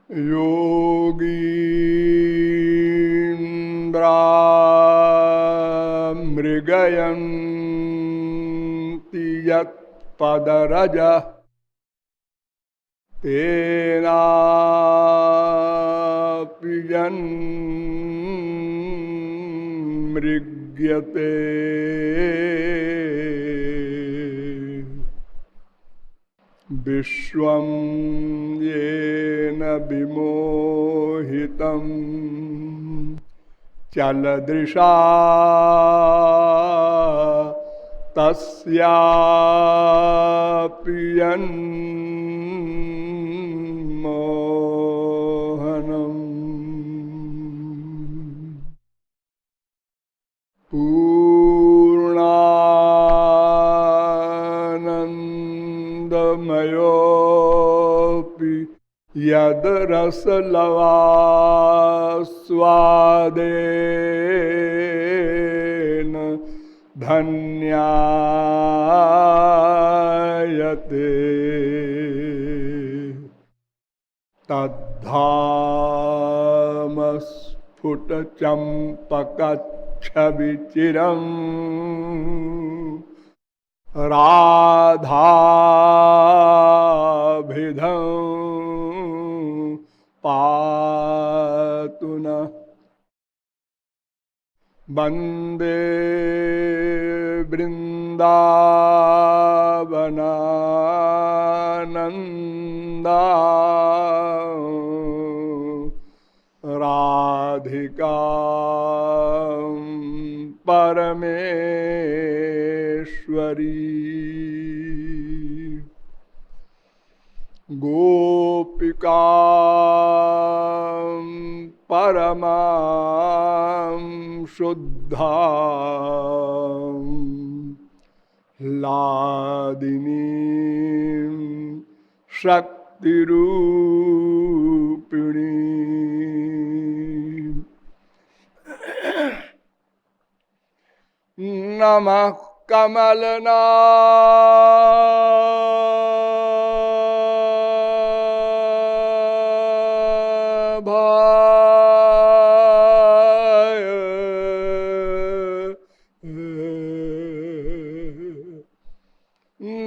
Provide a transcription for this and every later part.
योगीन्द्रामृगयन्ति यत्पदरजः तेनापि यन्मृग्यते। विश्वं येन विमोहितं चलदृशा तस्यापि यन्मोहनम्। पूर्णानन्दमयोऽपि यद्रसलवास्वादेन धन्यायते तद्धाम स्फुटचम्पकच्छविचिरं राधाभिधं पातु नः। वन्दे वृन्दावनानन्दा राधिका परमेश्वरी। गोपिका परमां शुद्धां लादिनीं शक्तिरूपिणी। नमः कमलनाभाय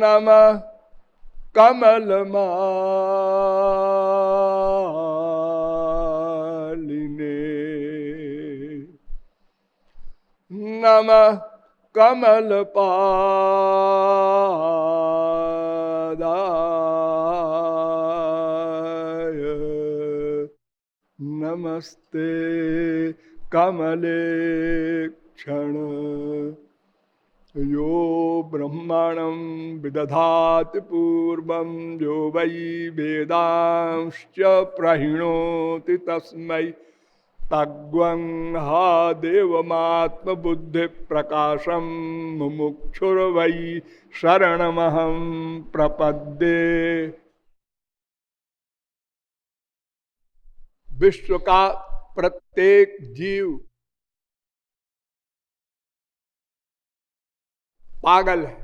नमः कमलमालिने नमः कमलपादाय नमस्ते कमलेक्षण। यो ब्रह्मणं विदधाति पूर्वं यो वै वेदांश्च प्रणोति तस्मै तग्वं हा देवमात्मबुद्धि प्रकाशं मुमुक्षुर्वै शरणमहं प्रपद्ये। विश्व का प्रत्येक जीव पागल है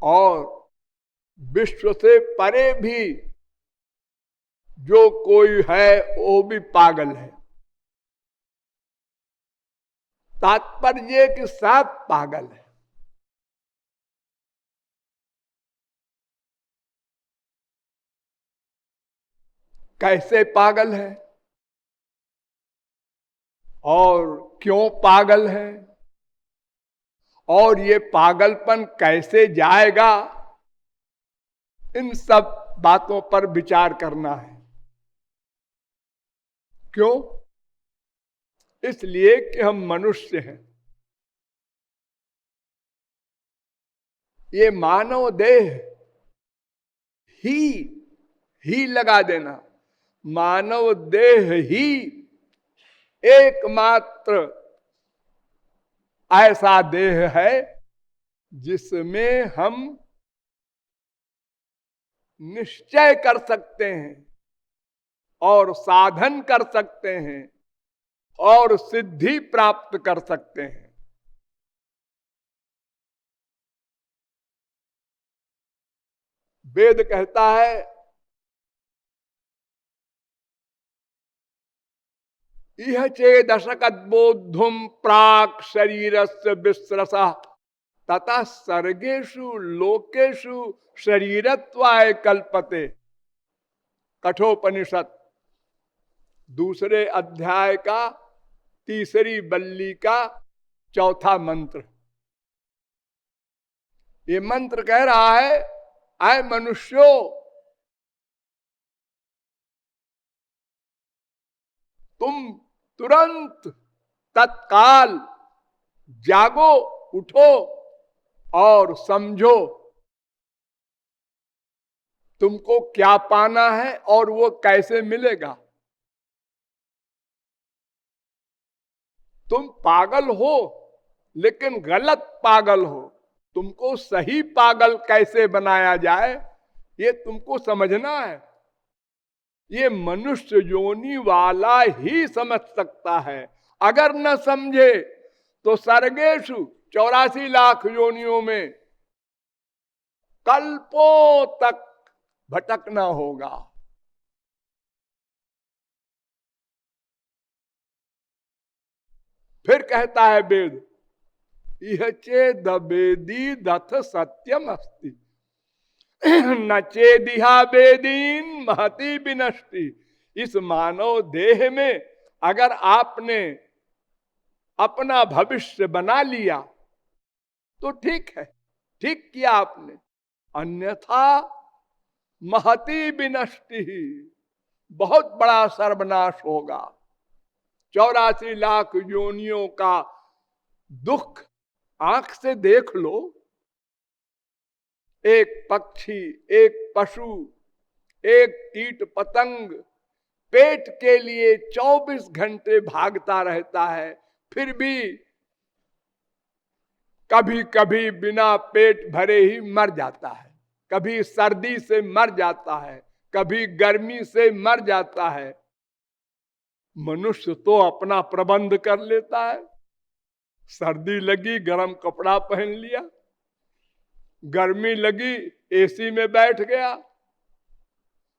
और विश्व से परे भी जो कोई है वो भी पागल है। तात्पर्य कि सब पागल है। कैसे पागल है और क्यों पागल है और ये पागलपन कैसे जाएगा, इन सब बातों पर विचार करना है। क्यों? इसलिए कि हम मनुष्य हैं। ये मानव देह ही लगा देना, मानव देह ही एकमात्र ऐसा देह है जिसमें हम निश्चय कर सकते हैं और साधन कर सकते हैं और सिद्धि प्राप्त कर सकते हैं। वेद कहता है इह चेदशकद्बोद्धुम प्राक शरीरस्य विस्रसा तथा सर्गेषु लोकेषु शरीरत्वाय कल्पते। कठोपनिषद दूसरे अध्याय का तीसरी बल्ली का चौथा मंत्र। ये मंत्र कह रहा है, आए मनुष्यों, तुम तुरंत तत्काल जागो, उठो और समझो तुमको क्या पाना है और वो कैसे मिलेगा। तुम पागल हो लेकिन गलत पागल हो। तुमको सही पागल कैसे बनाया जाए ये तुमको समझना है। ये मनुष्य योनि वाला ही समझ सकता है। अगर न समझे तो सर्गेषु 84 लाख योनियों में कल्पों तक भटकना होगा। फिर कहता है वेद, यह चेद वेदी दथ सत्यम अस्ति न चेदिहा वेदीन महती विनष्टि। इस मानव देह में अगर आपने अपना भविष्य बना लिया तो ठीक है, ठीक किया आपने, अन्यथा महती विनष्टि, बहुत बड़ा सर्वनाश होगा। 84 लाख योनियों का दुख आंख से देख लो। एक पक्षी, एक पशु, एक कीट पतंग पेट के लिए 24 घंटे भागता रहता है, फिर भी कभी कभी बिना पेट भरे ही मर जाता है। कभी सर्दी से मर जाता है, कभी गर्मी से मर जाता है। मनुष्य तो अपना प्रबंध कर लेता है। सर्दी लगी गर्म कपड़ा पहन लिया, गर्मी लगी एसी में बैठ गया।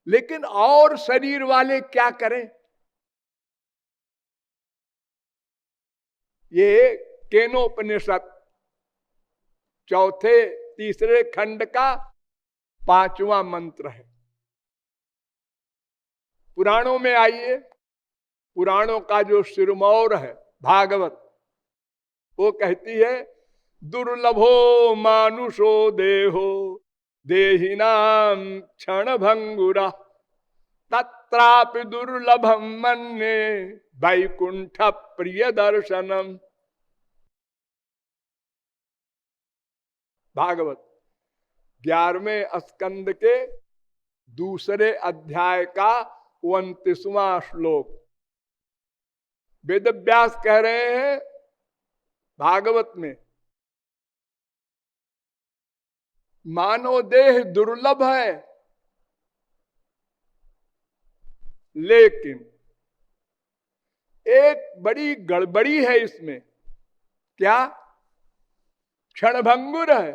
लेकिन और शरीर वाले क्या करें? ये केनोपनिषद चौथे तीसरे खंड का 5वां मंत्र है। पुराणों में आइए, पुराणों का जो सिरमौर है भागवत, वो कहती है दुर्लभो मानुषो देहो देहिनाम क्षण भंगुरा तत्रापि दुर्लभम मन्ये वैकुंठ प्रिय दर्शनम। भागवत 11वें स्कंद के दूसरे अध्याय का 29वां श्लोक। वेद व्यास कह रहे हैं भागवत में, मानव देह दुर्लभ है, लेकिन एक बड़ी गड़बड़ी है इसमें। क्या? क्षणभंगुर है।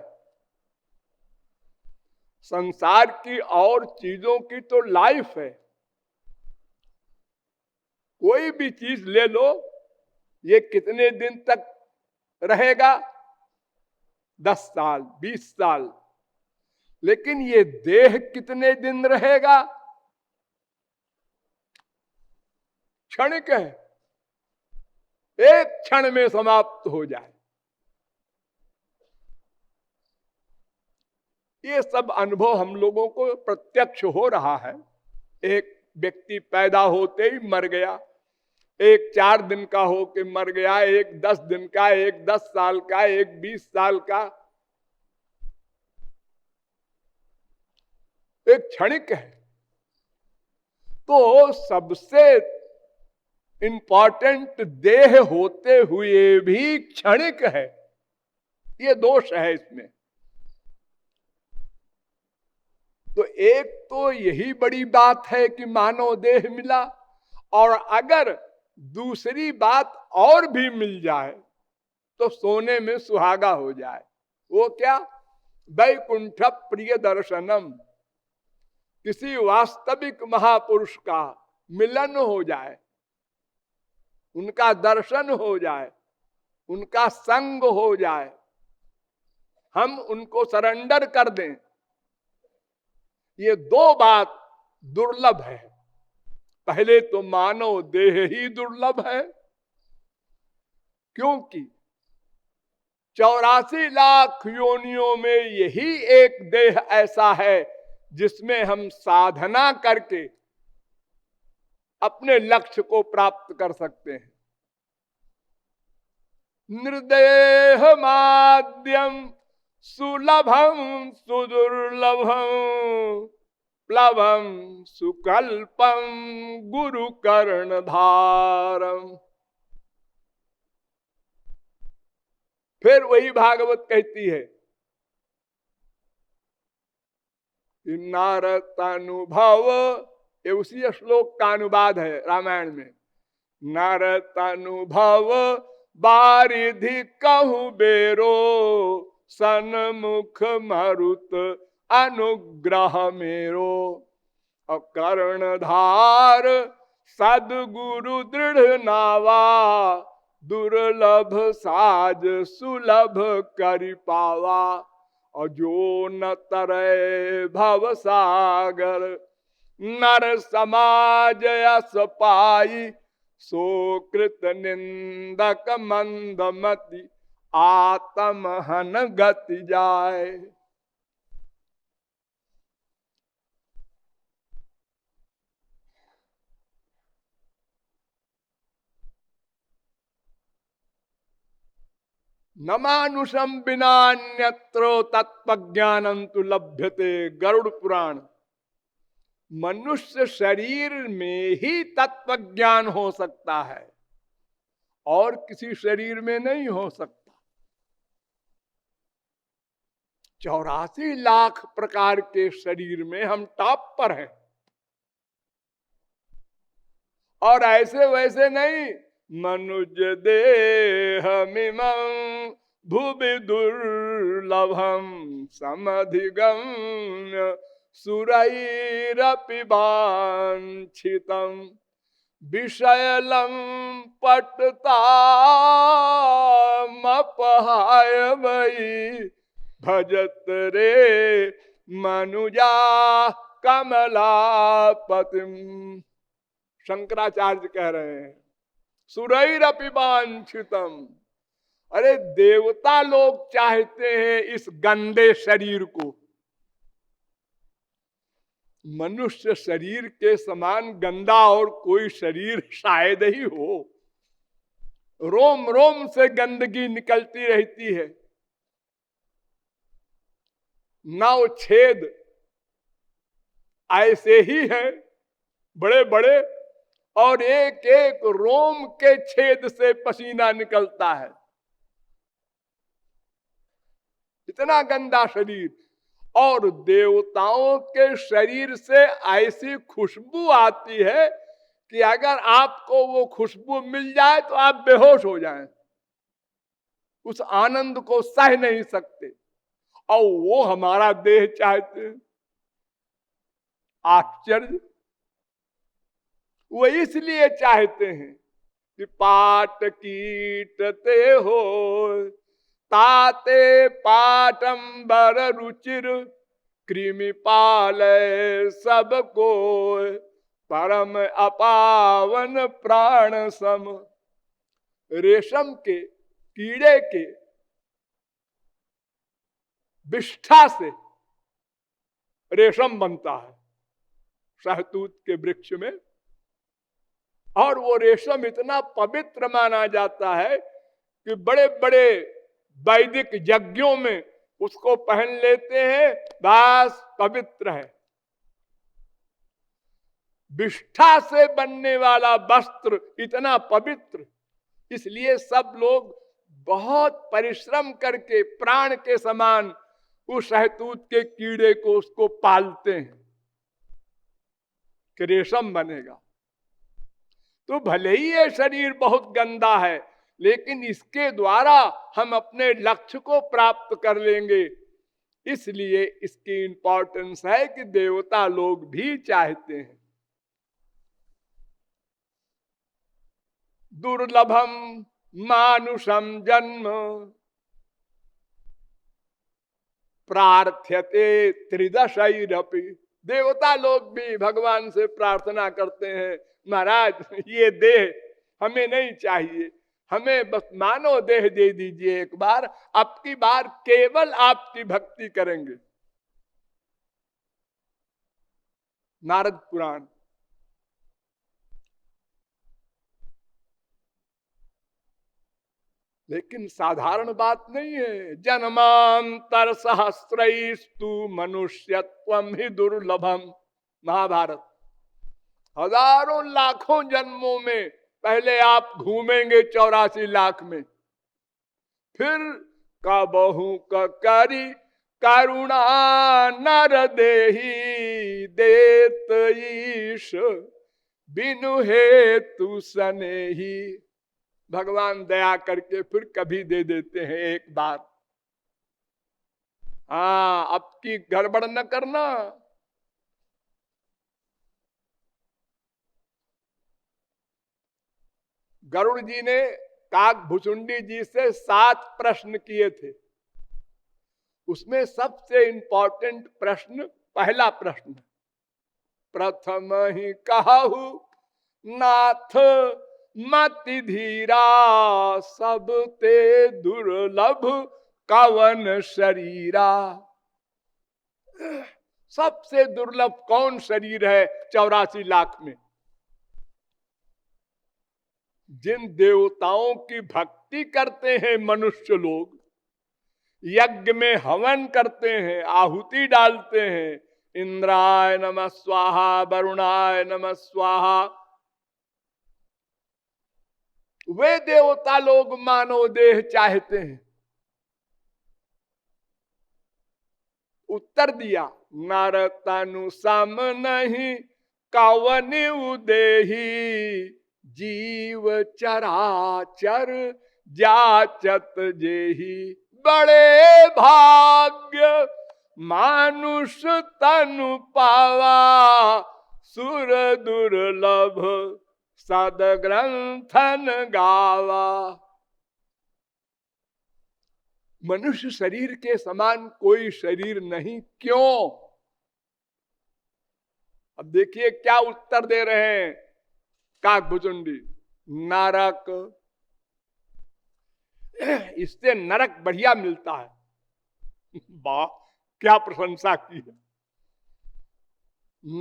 संसार की और चीजों की तो लाइफ है, कोई भी चीज ले लो, ये कितने दिन तक रहेगा? 10 साल, 20 साल। लेकिन ये देह कितने दिन रहेगा? क्षणिक है, एक क्षण में समाप्त हो जाए। ये सब अनुभव हम लोगों को प्रत्यक्ष हो रहा है। एक व्यक्ति पैदा होते ही मर गया, एक 4 दिन का हो के मर गया, एक 10 दिन का, एक 10 साल का, एक 20 साल का। एक क्षणिक है। तो सबसे इंपॉर्टेंट देह होते हुए भी क्षणिक है, ये दोष है इसमें। तो एक तो यही बड़ी बात है कि मानव देह मिला, और अगर दूसरी बात और भी मिल जाए तो सोने में सुहागा हो जाए। वो क्या? वैकुंठ प्रिय दर्शनम। किसी वास्तविक महापुरुष का मिलन हो जाए, उनका दर्शन हो जाए, उनका संग हो जाए, हम उनको सरेंडर कर दें, ये दो बात दुर्लभ है। पहले तो मानव देह ही दुर्लभ है, क्योंकि 84 लाख योनियों में यही एक देह ऐसा है जिसमें हम साधना करके अपने लक्ष्य को प्राप्त कर सकते हैं। निर्देह माध्यम सुलभम सुदुर्लभम प्लवम सुकल्पम गुरु कर्णधारम। फिर वही भागवत कहती है, नारदानुभव, ये उसी श्लोक का अनुवाद है रामायण में। नारदानुभव बारिधि कहूं बेरो, सन्मुख मरुत अनुग्रह मेरो। और कर्णधार सदगुरु दृढ़ नावा, दुर्लभ साज सुलभ करि पावा। और जो न तरे भव सागर, नर समाज यस पाई। सो कृत निंदक मंदमति, आत्म हन गति जाए। न मानुषम बिनान्यत्र तत्वज्ञानं तु लभ्यते। गरुड़ पुराण। मनुष्य शरीर में ही तत्व ज्ञान हो सकता है और किसी शरीर में नहीं हो सकता। 84 लाख प्रकार के शरीर में हम टॉप पर हैं, और ऐसे वैसे नहीं। मनुज देह मिमं भुवि दुर्लभम, समधिगम्य सुरैरपि वांछितम्। विषयलं पटतामपहाय वै, भजत रे मनुजा कमलापतिम। शंकराचार्य कह रहे हैं सुरैरपि वांछितम्। अरे देवता लोग चाहते हैं इस गंदे शरीर को। मनुष्य शरीर के समान गंदा और कोई शरीर शायद ही हो। रोम रोम से गंदगी निकलती रहती है, नौ छेद ऐसे ही हैं बड़े बड़े, और एक एक रोम के छेद से पसीना निकलता है। इतना गंदा शरीर। और देवताओं के शरीर से ऐसी खुशबू आती है कि अगर आपको वो खुशबू मिल जाए तो आप बेहोश हो जाएं, उस आनंद को सह नहीं सकते। और वो हमारा देह चाहते हैं। आश्चर्य। वो इसलिए चाहते हैं कि पाट कीटते हो, ताते पाटंबर रुचिर, कृमि पाले सबको, परम अपावन प्राण सम। रेशम के कीड़े के विष्ठा से रेशम बनता है शहतूत के वृक्ष में, और वो रेशम इतना पवित्र माना जाता है कि बड़े बड़े वैदिक यज्ञों में उसको पहन लेते हैं, बस पवित्र है। विष्ठा से बनने वाला वस्त्र इतना पवित्र, इसलिए सब लोग बहुत परिश्रम करके प्राण के समान उस शहतूत के कीड़े को उसको पालते हैं कि रेशम बनेगा। तो भले ही ये शरीर बहुत गंदा है, लेकिन इसके द्वारा हम अपने लक्ष्य को प्राप्त कर लेंगे। इसलिए इसकी इंपॉर्टेंस है कि देवता लोग भी चाहते हैं। दुर्लभम मानुषम जन्म प्रार्थ्यते त्रिदशैरपि। देवता लोग भी भगवान से प्रार्थना करते हैं, महाराज ये देह हमें नहीं चाहिए, हमें बस मानव देह दे दीजिए एक बार, अब की बार केवल आपकी भक्ति करेंगे। नारद पुराण। लेकिन साधारण बात नहीं है। जन्मांतर सहस्रैस्तु मनुष्यत्वम ही दुर्लभम। महाभारत। हजारों लाखों जन्मों में पहले आप घूमेंगे 84 लाख में, फिर कबहू करी करुणा नर देही देत ईश बिनु हेतु सनेही। भगवान दया करके फिर कभी दे देते हैं एक बार। हाँ, अब की गड़बड़ न करना। गरुड़ जी ने काकभुचुंडी जी से 7 प्रश्न किए थे। उसमें सबसे इंपॉर्टेंट प्रश्न, पहला प्रश्न, प्रथम ही कहु नाथ मति धीरा सब ते दुर्लभ कवन शरीरा। सबसे दुर्लभ कौन शरीर है 84 लाख में? जिन देवताओं की भक्ति करते हैं मनुष्य लोग, यज्ञ में हवन करते हैं, आहुति डालते हैं, इंद्राय नमः स्वाहा, वरुणाय नमः स्वाहा, वे देवता लोग मानव देह चाहते हैं। उत्तर दिया, नर तनु सम नहीं कवनि उदेही जीव चराचर जाचत जेही। बड़े भाग्य मानुष तनु पावा सुर दुर्लभ सद ग्रंथन गावा। मनुष्य शरीर के समान कोई शरीर नहीं, क्यों? अब देखिए क्या उत्तर दे रहे हैं काकभुचुंडी। नरक, इससे नरक बढ़िया मिलता है। वाह, क्या प्रशंसा की है।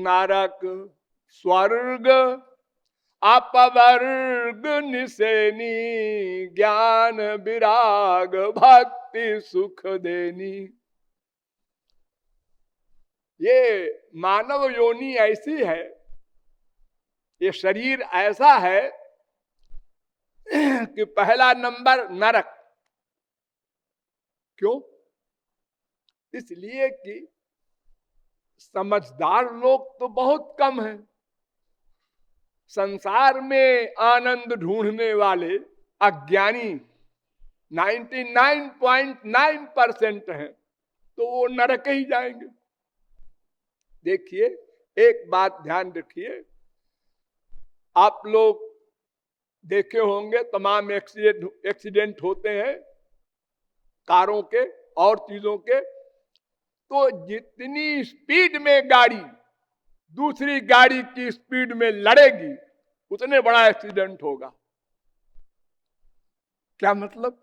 नरक स्वर्ग अपवर्ग निसेनी ज्ञान विराग भक्ति सुख देनी। ये मानव योनि ऐसी है, ये शरीर ऐसा है कि पहला नंबर नरक। क्यों? इसलिए कि समझदार लोग तो बहुत कम हैं। संसार में आनंद ढूंढने वाले अज्ञानी 99.9% हैं, तो वो नरक ही जाएंगे। देखिए, एक बात ध्यान रखिए, आप लोग देखे होंगे तमाम एक्सीडेंट होते हैं कारों के और चीजों के, तो जितनी स्पीड में गाड़ी दूसरी गाड़ी की स्पीड में लड़ेगी उतने बड़ा एक्सीडेंट होगा। क्या मतलब?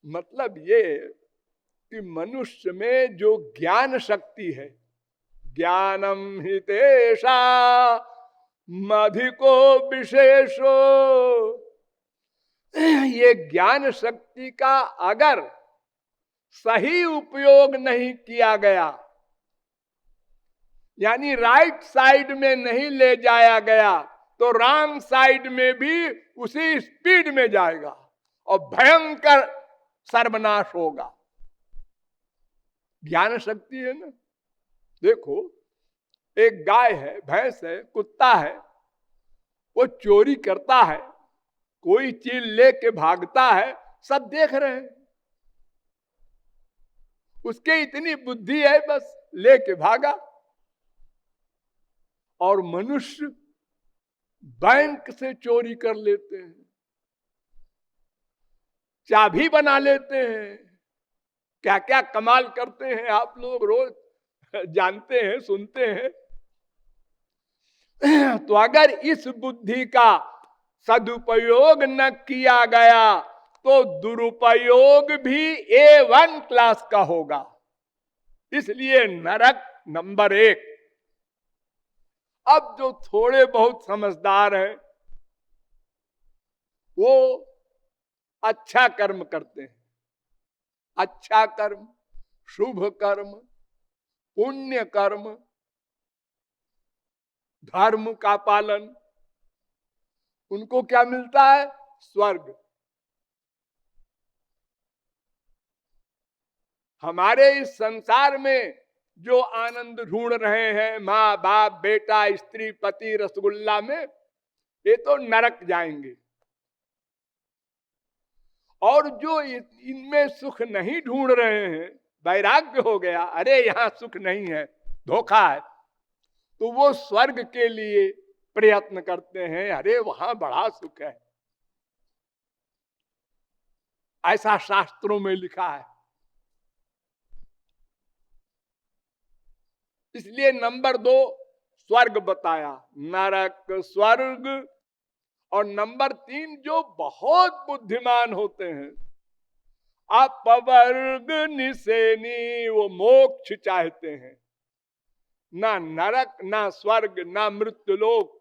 मतलब ये कि मनुष्य में जो ज्ञान शक्ति है, ज्ञानम हितेशा मधिको विशेषो, ये ज्ञान शक्ति का अगर सही उपयोग नहीं किया गया, यानी राइट साइड में नहीं ले जाया गया, तो रॉन्ग साइड में भी उसी स्पीड में जाएगा और भयंकर सर्वनाश होगा। ज्ञान शक्ति है ना। देखो, एक गाय है, भैंस है, कुत्ता है, वो चोरी करता है, कोई चीज लेके भागता है, सब देख रहे हैं, उसके इतनी बुद्धि है, बस लेके भागा। और मनुष्य बैंक से चोरी कर लेते हैं, चाबी बना लेते हैं, क्या क्या कमाल करते हैं आप लोग रोज जानते हैं, सुनते हैं। तो अगर इस बुद्धि का सदुपयोग न किया गया तो दुरुपयोग भी A1 क्लास का होगा। इसलिए नरक नंबर 1। अब जो थोड़े बहुत समझदार हैं वो अच्छा कर्म करते हैं, अच्छा कर्म, शुभ कर्म, पुण्य कर्म, धर्म का पालन, उनको क्या मिलता है? स्वर्ग। हमारे इस संसार में जो आनंद ढूंढ रहे हैं माँ बाप बेटा स्त्री पति रसगुल्ला में, ये तो नरक जाएंगे। और जो इनमें सुख नहीं ढूंढ रहे हैं, वैराग्य हो गया, अरे यहां सुख नहीं है, धोखा है, तो वो स्वर्ग के लिए प्रयत्न करते हैं, अरे वहां बड़ा सुख है, ऐसा शास्त्रों में लिखा है। इसलिए नंबर 2 स्वर्ग बताया, नरक स्वर्ग। और नंबर 3 जो बहुत बुद्धिमान होते हैं, अपवर्ग निसेनी, वो मोक्ष चाहते हैं, ना नरक ना स्वर्ग ना मृत्युलोक,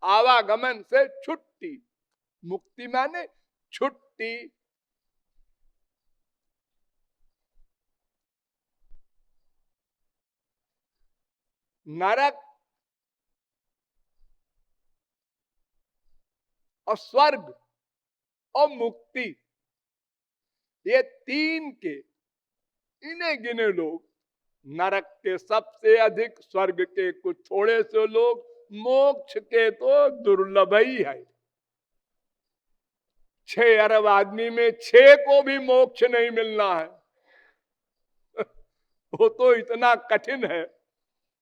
आवागमन से छुट्टी, मुक्ति माने छुट्टी। नरक और स्वर्ग और मुक्ति, ये 3 के इन्हें गिने लोग, नरक के सबसे अधिक, स्वर्ग के कुछ थोड़े से लोग, मोक्ष के तो दुर्लभ ही है। 6 अरब आदमी में 6 को भी मोक्ष नहीं मिलना है। वो तो इतना कठिन है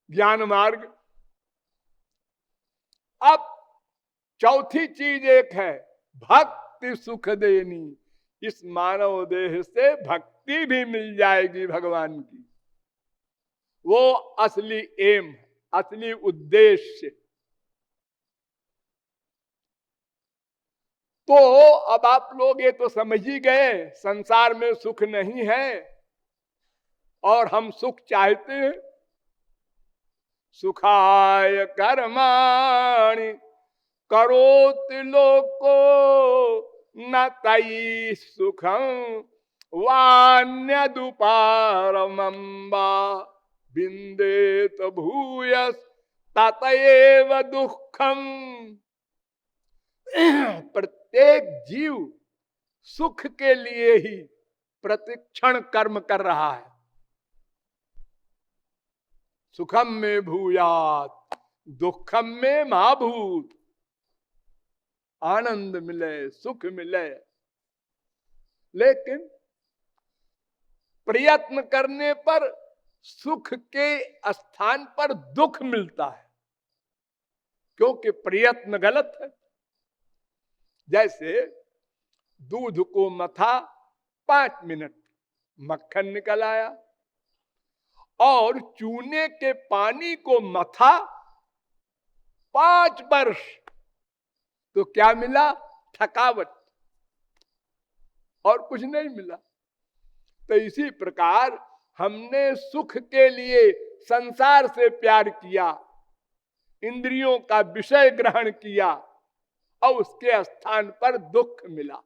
ज्ञान मार्ग। अब चौथी चीज एक है, भक्ति सुख देनी। इस मानव देह से भक्ति भी मिल जाएगी भगवान की, वो असली एम, असली उद्देश्य। तो अब आप लोग ये तो समझ ही गए, संसार में सुख नहीं है और हम सुख चाहते हैं। सुखाय कर्माणि करोति लोको न तई सुखम वान्यदुपारमंबा बिंदेत भूयस ततएव दुखम। प्रत्येक जीव सुख के लिए ही प्रतिक्षण कर्म कर रहा है। सुखम में भूयात दुखम में महाभूत, आनंद मिले सुख मिले, लेकिन प्रयत्न करने पर सुख के स्थान पर दुख मिलता है, क्योंकि प्रयत्न गलत है। जैसे दूध को मथा 5 मिनट, मक्खन निकल आया, और चूने के पानी को मथा 5 वर्ष, तो क्या मिला? थकावट, और कुछ नहीं मिला। तो इसी प्रकार हमने सुख के लिए संसार से प्यार किया, इंद्रियों का विषय ग्रहण किया, और उसके स्थान पर दुख मिला।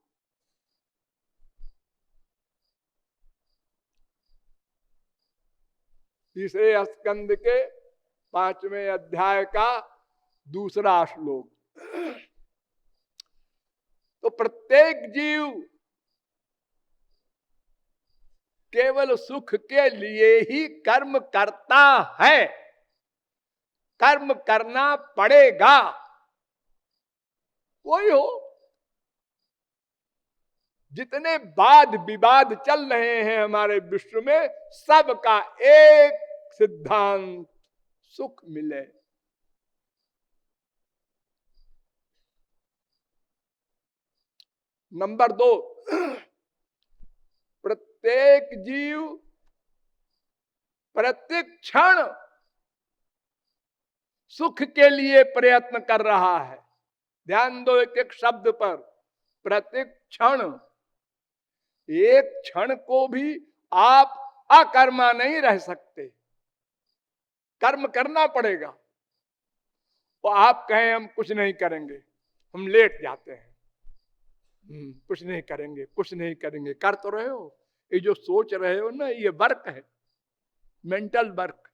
तीसरे स्कंद के 5वें अध्याय का 2 श्लोक। तो प्रत्येक जीव केवल सुख के लिए ही कर्म करता है, कर्म करना पड़ेगा, कोई हो। जितने वाद विवाद चल रहे हैं हमारे विश्व में, सबका एक सिद्धांत, सुख मिले। नंबर 2, प्रत्येक जीव प्रत्येक क्षण सुख के लिए प्रयत्न कर रहा है। ध्यान दो एक एक शब्द पर, प्रत्येक क्षण। एक क्षण को भी आप अकर्मा नहीं रह सकते, कर्म करना पड़ेगा। तो आप कहें हम कुछ नहीं करेंगे, हम लेट जाते हैं, कुछ नहीं करेंगे, कुछ नहीं करेंगे, कर तो रहे हो। ये जो सोच रहे हो ना, ये वर्क है, मेंटल वर्क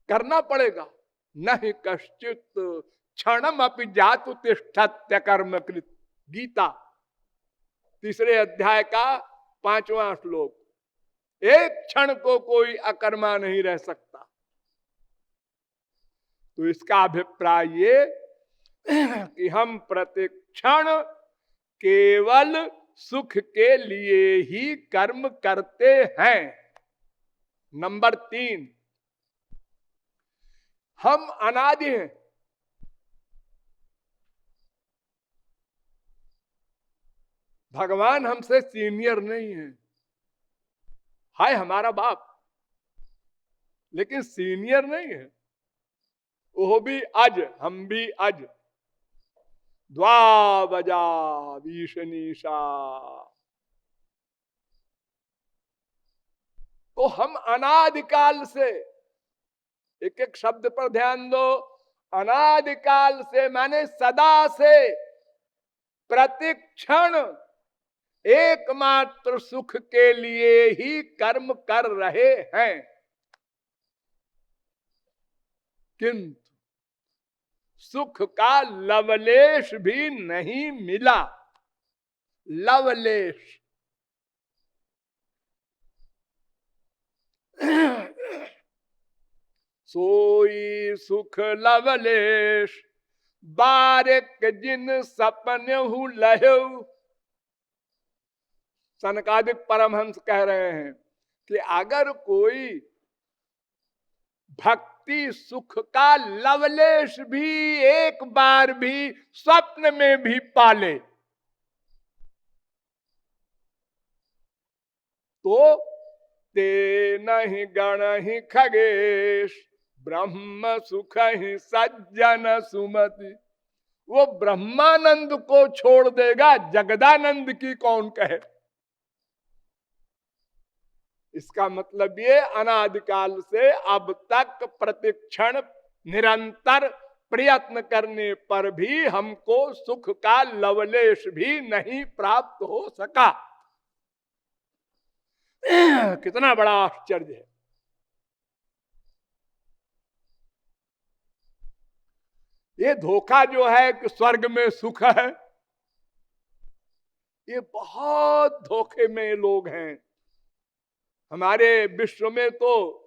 करना पड़ेगा। नहीं कश्चित क्षणम अपि जातु तिष्ठत्य कर्म कृत, गीता 3 अध्याय का 5वां श्लोक। एक क्षण को कोई अकर्मा नहीं रह सकता। तो इसका अभिप्राय ये कि हम प्रत्येक क्षण केवल सुख के लिए ही कर्म करते हैं। नंबर 3, हम अनादि हैं। भगवान हमसे सीनियर नहीं है, हाय हमारा बाप, लेकिन सीनियर नहीं है। वो भी अज, हम भी अज। द्वावजा विशनीषा। तो हम अनादिकाल से, एक एक शब्द पर ध्यान दो, अनादिकाल से माने सदा से, प्रत्येक क्षण एकमात्र सुख के लिए ही कर्म कर रहे हैं। किंतु सुख का लवलेश भी नहीं मिला। लवलेश सोई सुख लवलेश, बारिक जिन सपन हूं लहु। सनकादिक परमहंस कह रहे हैं कि अगर कोई भक्ति सुख का लवलेश भी एक बार भी स्वप्न में भी पाले, तो ते नहीं गण ही खगेश, ब्रह्म सुख ही सज्जन सुमति। वो ब्रह्मानंद को छोड़ देगा, जगदानंद की कौन कहे। इसका मतलब ये, अनादिकाल से अब तक प्रतिक्षण निरंतर प्रयत्न करने पर भी हमको सुख का लवलेश भी नहीं प्राप्त हो सका। कितना बड़ा आश्चर्य है। ये धोखा जो है कि स्वर्ग में सुख है, ये बहुत धोखे में लोग हैं। हमारे विश्व में तो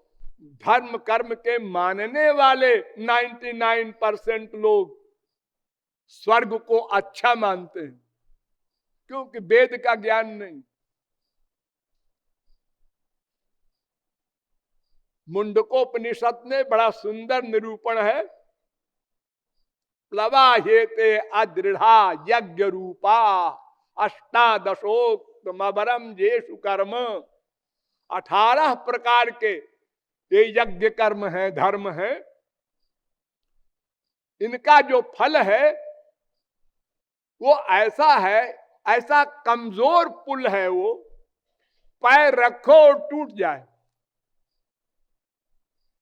धर्म कर्म के मानने वाले 99% लोग स्वर्ग को अच्छा मानते हैं, क्योंकि वेद का ज्ञान नहीं। मुंडकोपनिषद में बड़ा सुंदर निरूपण है। प्लवाहेते अदृढ़ा यज्ञ रूपा अष्टादशोक्तमबरम जेषु कर्म। 18 प्रकार के ये यज्ञ कर्म है, धर्म है। इनका जो फल है वो ऐसा है, ऐसा कमजोर पुल है, वो पैर रखो और टूट जाए।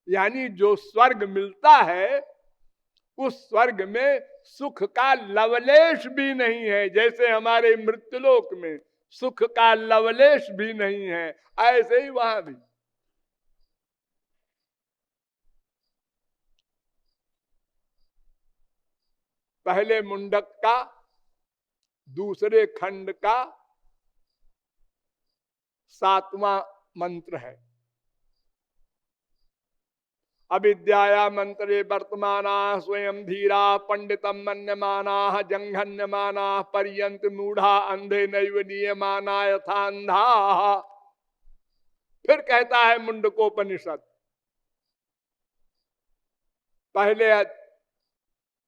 यानी जो स्वर्ग मिलता है, उस स्वर्ग में सुख का लवलेश भी नहीं है। जैसे हमारे मृत्युलोक में सुख का लवलेश भी नहीं है, ऐसे ही वहां भी। पहले मुंडक का, दूसरे खंड का 7वां मंत्र है। अविद्याया मंत्रे वर्तमाना स्वयं धीरा पंडितम मन्यमाना जंघन्यमाना पर्यंत मूढ़ा अंधे नैव नियमाना यथा अंधा। फिर कहता है मुंडकोपनिषद पहले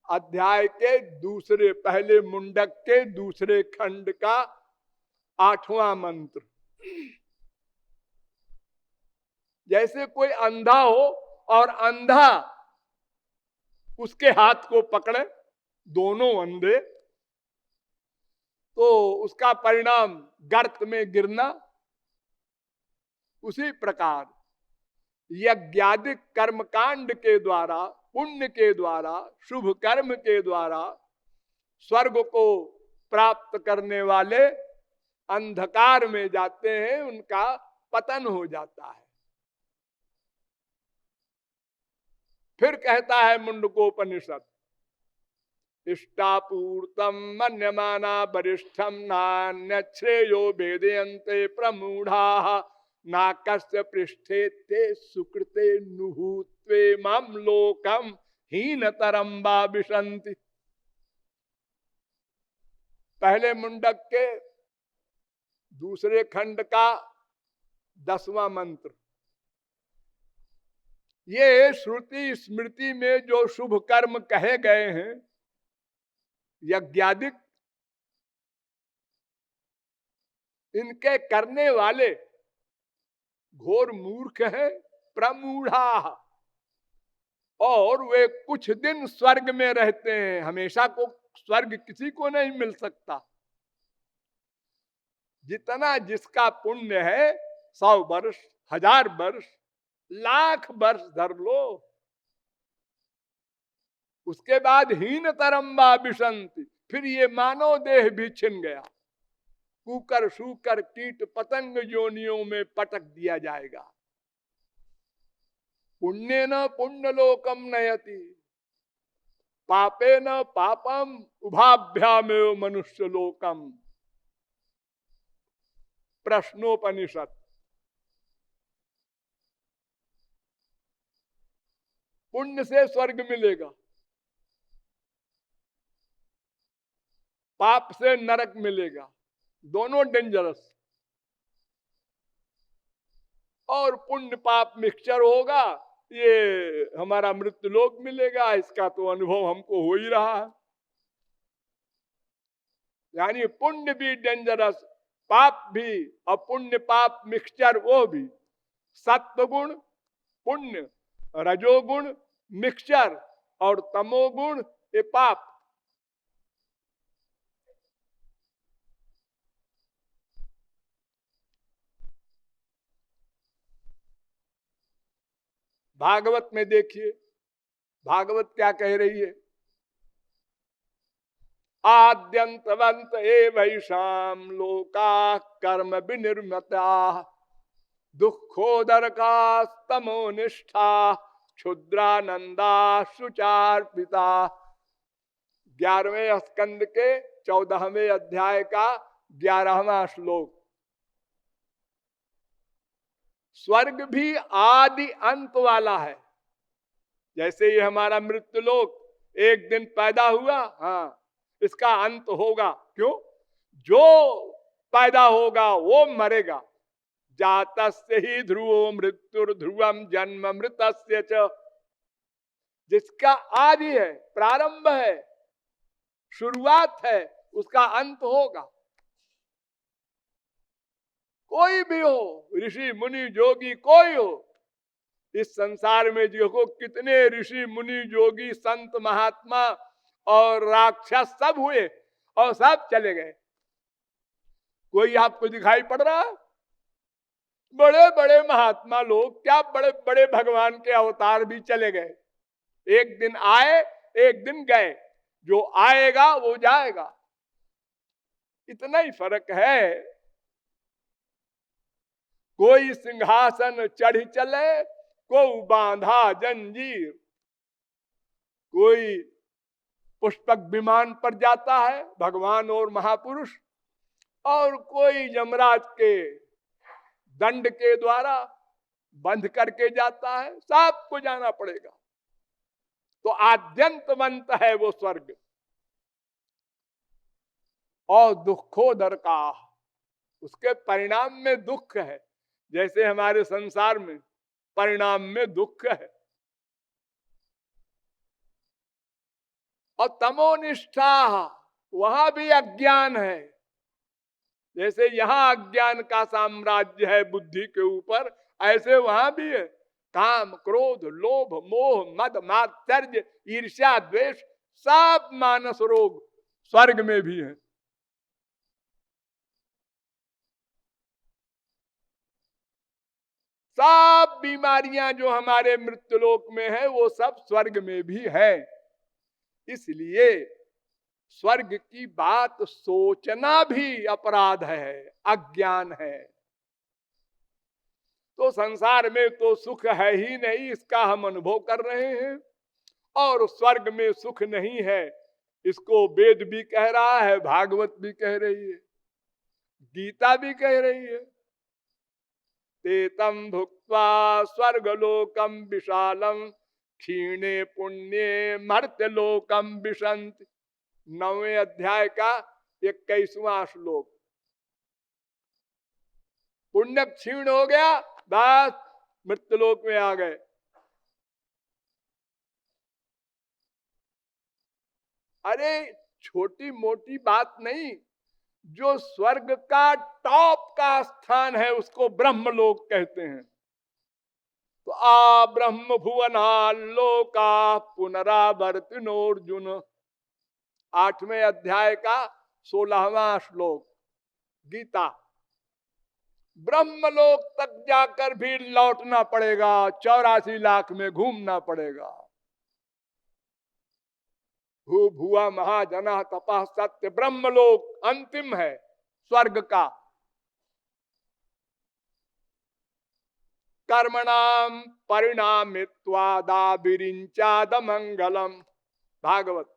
अध्याय के दूसरे, पहले मुंडक के दूसरे खंड का 8वां मंत्र। जैसे कोई अंधा हो और अंधा उसके हाथ को पकड़े, दोनों अंधे, तो उसका परिणाम गर्त में गिरना। उसी प्रकार यज्ञादिक कर्मकांड के द्वारा, पुण्य के द्वारा, शुभ कर्म के द्वारा स्वर्ग को प्राप्त करने वाले अंधकार में जाते हैं, उनका पतन हो जाता है। फिर कहता है मुंडकोपनिषद इष्टापूर्तम मन्यमाना वरिष्ठम नान्य श्रेयो वेदयन्ते प्रमूढ़ा नाकस्य पृष्ठे ते सुकृते नुहूत्वे मम लोकम हीनतरम विशन्ति। पहले मुंडक के दूसरे खंड का 10वां मंत्र। ये श्रुति स्मृति में जो शुभ कर्म कहे गए हैं यज्ञादिक, इनके करने वाले घोर मूर्ख है, प्रमूढ़ा, और वे कुछ दिन स्वर्ग में रहते हैं। हमेशा को स्वर्ग किसी को नहीं मिल सकता। जितना जिसका पुण्य है 100 वर्ष, 1000 वर्ष, लाख वर्ष धर लो, उसके बाद हीन तरम्बा विशंति, फिर ये मानव देह भी छिन गया, कुकर शूकर कीट पतंग योनियों में पटक दिया जाएगा। पुण्य न पुण्य लोकम नयति पापे न पापम उभाभ्यामेव मनुष्य लोकम। प्रश्नोपनिषद। पुण्य से स्वर्ग मिलेगा, पाप से नरक मिलेगा, दोनों डेंजरस। और पुण्य पाप मिक्सचर होगा, ये हमारा मृत्यु लोक मिलेगा। इसका तो अनुभव हमको हो ही रहा है। यानी पुण्य भी डेंजरस, पाप भी, और पुण्य पाप मिक्सचर वो भी। सत्वगुण पुण्य, रजोगुण मिक्सचर, और तमोगुण ये पाप। भागवत में देखिए, भागवत क्या कह रही है। आद्यंतवंत एवैषाम लोका कर्म विनिर्मता दुखोदरका तमोनिष्ठा क्षुद्रानंदा सुचार्पिता। 11वें स्कंद के 14वें अध्याय का 11वां श्लोक। स्वर्ग भी आदि अंत वाला है। जैसे ये हमारा मृत्यु लोक एक दिन पैदा हुआ, हाँ, इसका अंत होगा। क्यों? जो पैदा होगा वो मरेगा। जातस्य ही ध्रुवो मृत्युर ध्रुवम जन्म मृतस्य च। जिसका आदि है, प्रारंभ है, शुरुआत है, उसका अंत होगा। कोई भी हो, ऋषि मुनि जोगी कोई हो, इस संसार में देखो कितने ऋषि मुनि जोगी संत महात्मा और राक्षस सब हुए और सब चले गए। कोई आपको दिखाई पड़ रहा? बड़े बड़े महात्मा लोग, क्या बड़े बड़े भगवान के अवतार भी चले गए। एक दिन आए, एक दिन गए। जो आएगा वो जाएगा, इतना ही फर्क है। कोई सिंहासन चढ़ चले, कोई बांधा जंजीर, कोई पुष्पक विमान पर जाता है भगवान और महापुरुष, और कोई यमराज के दंड के द्वारा बंध करके जाता है, सबको जाना पड़ेगा। तो आद्यंतवंत है वो स्वर्ग। और दुखोदर का, उसके परिणाम में दुख है, जैसे हमारे संसार में परिणाम में दुख है। और तमोनिष्ठा, वहां भी अज्ञान है। जैसे यहाँ अज्ञान का साम्राज्य है बुद्धि के ऊपर, ऐसे वहां भी है। काम, क्रोध, लोभ, मोह, मद, मात्सर्य, ईर्ष्या, द्वेष, सब मानस रोग स्वर्ग में भी है। सब बीमारियां जो हमारे मृत्युलोक में है वो सब स्वर्ग में भी है। इसलिए स्वर्ग की बात सोचना भी अपराध है, अज्ञान है। तो संसार में तो सुख है ही नहीं, इसका हम अनुभव कर रहे हैं। और स्वर्ग में सुख नहीं है, इसको वेद भी कह रहा है, भागवत भी कह रही है, गीता भी कह रही है। तेतम भुक्त्वा स्वर्गलोकम विशालम क्षीणे पुण्ये मर्त्यलोकम विशंत। 9वें अध्याय का 21वां श्लोक। पुण्य क्षीण हो गया, बस मृत्युलोक में आ गए। अरे छोटी मोटी बात नहीं, जो स्वर्ग का टॉप का स्थान है उसको ब्रह्मलोक कहते हैं। तो आ ब्रह्म भुवना लोका पुनरावर्तिनोर्जुन, 8वें अध्याय का 16वां श्लोक गीता। ब्रह्मलोक तक जाकर भी लौटना पड़ेगा, 84 लाख में घूमना पड़ेगा। भू भुआ महाजना तपः सत्य, ब्रह्मलोक अंतिम है स्वर्ग का। कर्मणाम परिणामित्वादाविरिंचाद मंगलम, भागवत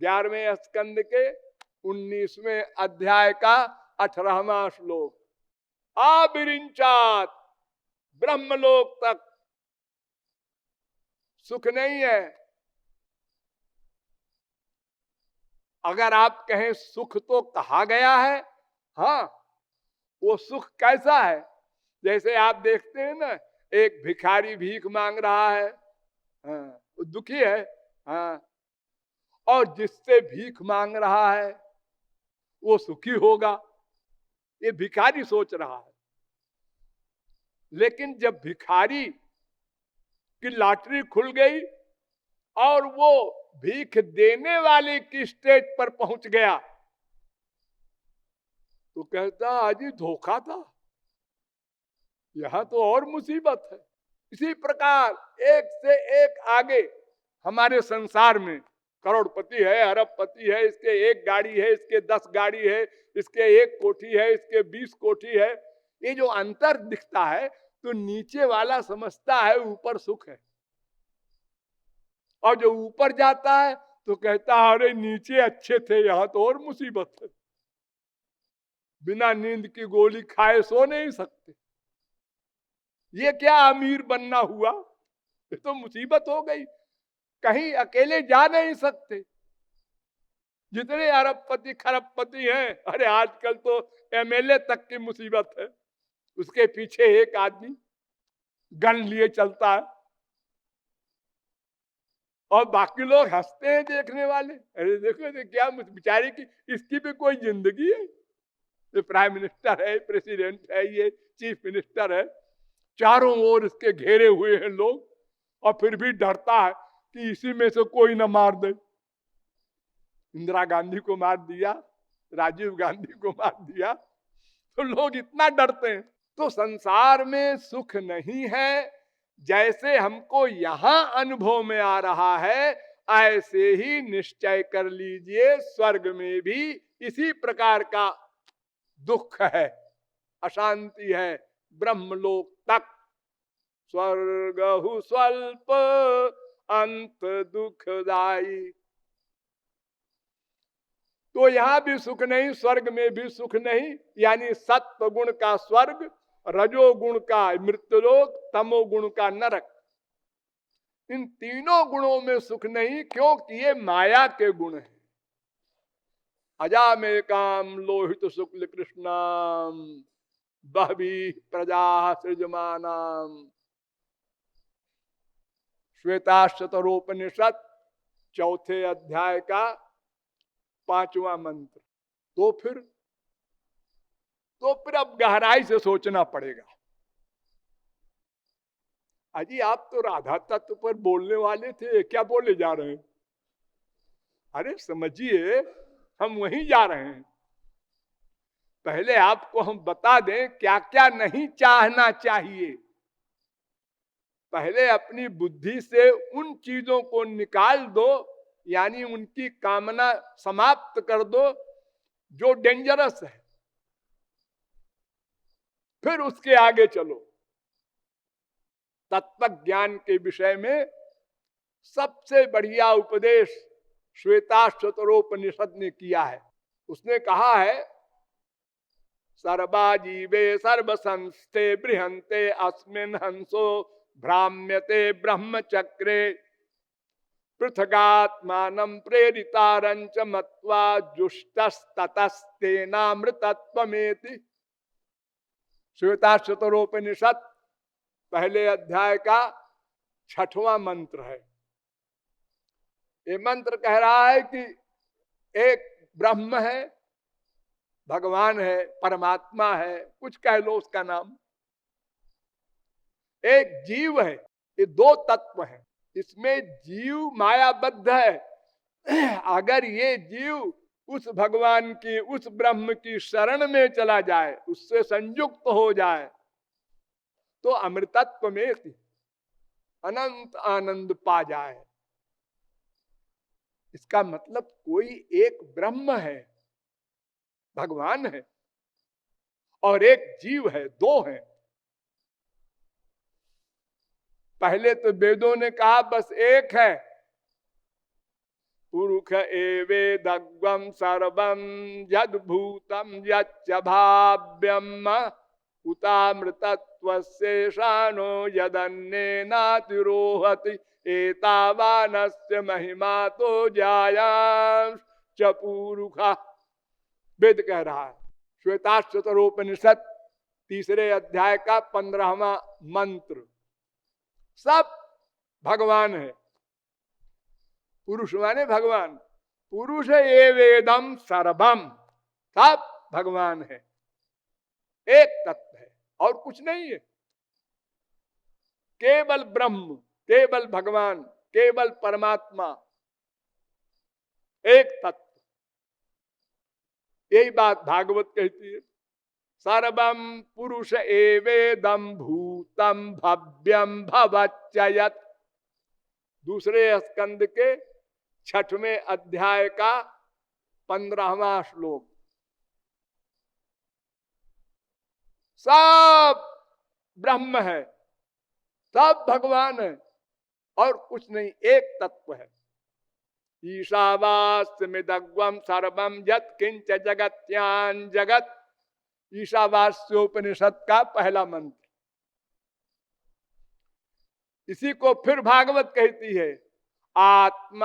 11वें स्कंद के 19वें अध्याय का 18वां श्लोक। आविरिंचात, ब्रह्मलोक तक सुख नहीं है। अगर आप कहें सुख तो कहा गया है, हाँ, वो सुख कैसा है? जैसे आप देखते हैं ना, एक भिखारी भीख मांग रहा है, हाँ, वो दुखी है, हाँ, और जिससे भीख मांग रहा है वो सुखी होगा, ये भिखारी सोच रहा है। लेकिन जब भिखारी की लॉटरी खुल गई और वो भीख देने वाले की स्टेज पर पहुंच गया, तो कहता आज ही धोखा था, यहां तो और मुसीबत है। इसी प्रकार एक से एक आगे हमारे संसार में करोड़पति है, अरबपति है, इसके एक गाड़ी है, इसके 10 गाड़ी है, इसके 1 कोठी है, इसके 20 कोठी है। ये जो अंतर दिखता है तो नीचे वाला समझता है ऊपर सुख है, और जो ऊपर जाता है तो कहता है अरे नीचे अच्छे थे, यहां तो और मुसीबत है, बिना नींद की गोली खाए सो नहीं सकते। ये क्या अमीर बनना हुआ, ये तो मुसीबत हो गई, कहीं अकेले जा नहीं सकते। जितने अरबपति खरबपति हैं, अरे आजकल तो एमएलए तक की मुसीबत है, उसके पीछे एक आदमी गन लिए चलता है और बाकी लोग हंसते हैं देखने वाले। अरे देखो तो क्या बेचारे की, इसकी भी कोई जिंदगी है? ये प्राइम मिनिस्टर है, प्रेसिडेंट है, ये चीफ मिनिस्टर है, चारों ओर इसके घेरे हुए हैं लोग, और फिर भी डरता है कि इसी में से कोई ना मार दे। इंदिरा गांधी को मार दिया, राजीव गांधी को मार दिया, तो लोग इतना डरते हैं। तो संसार में सुख नहीं है, जैसे हमको यहां अनुभव में आ रहा है, ऐसे ही निश्चय कर लीजिए स्वर्ग में भी इसी प्रकार का दुख है, अशांति है, ब्रह्मलोक तक। स्वर्गहु स्वल्प अंत दुखदाई। तो यहां भी सुख नहीं, स्वर्ग में भी सुख नहीं, यानी सत्व गुण का स्वर्ग रजोगुण का मृत्युलोक, तमोगुण का नरक। इन तीनों गुणों में सुख नहीं, क्योंकि ये माया के गुण हैं। अजामेकाम लोहित शुक्ल कृष्णाम बहवी प्रजा सृजमानाम। श्वेताश्वतरोपनिषद चौथे अध्याय का 5वां मंत्र। तो फिर अब गहराई से सोचना पड़ेगा। अजी आप तो राधा तत्व पर बोलने वाले थे, क्या बोले जा रहे हैं? अरे समझिए, हम वहीं जा रहे हैं। पहले आपको हम बता दें क्या क्या नहीं चाहना चाहिए। पहले अपनी बुद्धि से उन चीजों को निकाल दो, यानी उनकी कामना समाप्त कर दो जो डेंजरस है, फिर उसके आगे चलो। तत्व ज्ञान के विषय में सबसे बढ़िया उपदेश श्वेताश्वतरोपनिषद ने किया है। उसने कहा है, सर्वा जीवे सर्वसंस्थे बृहंते अस्मिन् हंसो भ्राम्यते ब्रह्मचक्रे पृथगात्मानं प्रेरितारंच मत्वा जुष्टस्ततस्तेनामृतत्वमेति। श्वेताश्वतरोपनिषद पहले अध्याय का 6वां मंत्र है। ये मंत्र कह रहा है कि एक ब्रह्म है, भगवान है, परमात्मा है, कुछ कह लो उसका नाम। एक जीव है। ये दो तत्व हैं। इसमें जीव मायाबद्ध है। अगर ये जीव उस भगवान की, उस ब्रह्म की शरण में चला जाए, उससे संयुक्त हो जाए, तो अमृतत्व में अनंत आनंद पा जाए। इसका मतलब कोई एक ब्रह्म है, भगवान है, और एक जीव है, दो हैं। पहले तो वेदों ने कहा बस एक है, पुरुष एवेदग्वम सर्वम यद भूतम यच्च भाव्यम उतामृतत्वशेषानो यदन्नेनातिरोहति एतावानस्य महिमा तो जायांश पुरुषा। वेद कह रहा है। श्वेताश्वतरोपनिषद 3 अध्याय का 15वां मंत्र। सब भगवान है। पुरुष माने भगवान। पुरुष एवेदम सर्वम, सब भगवान है। एक तत्व है और कुछ नहीं है। केवल ब्रह्म, केवल भगवान, केवल परमात्मा, एक तत्व। यही बात भागवत कहती है। सर्वम पुरुष एवेदम भूतम भव्यम भवच्चयत्। दूसरे स्कंद के 6वें अध्याय का 15वां श्लोक। सब ब्रह्म है, सब भगवान है और कुछ नहीं, एक तत्व है। ईशावास्यमिदग्वम सर्वम यत् किंच जगत्यान जगत। ईशावास्योपनिषद का पहला मंत्र। इसी को फिर भागवत कहती है, आत्मावास्यमिदं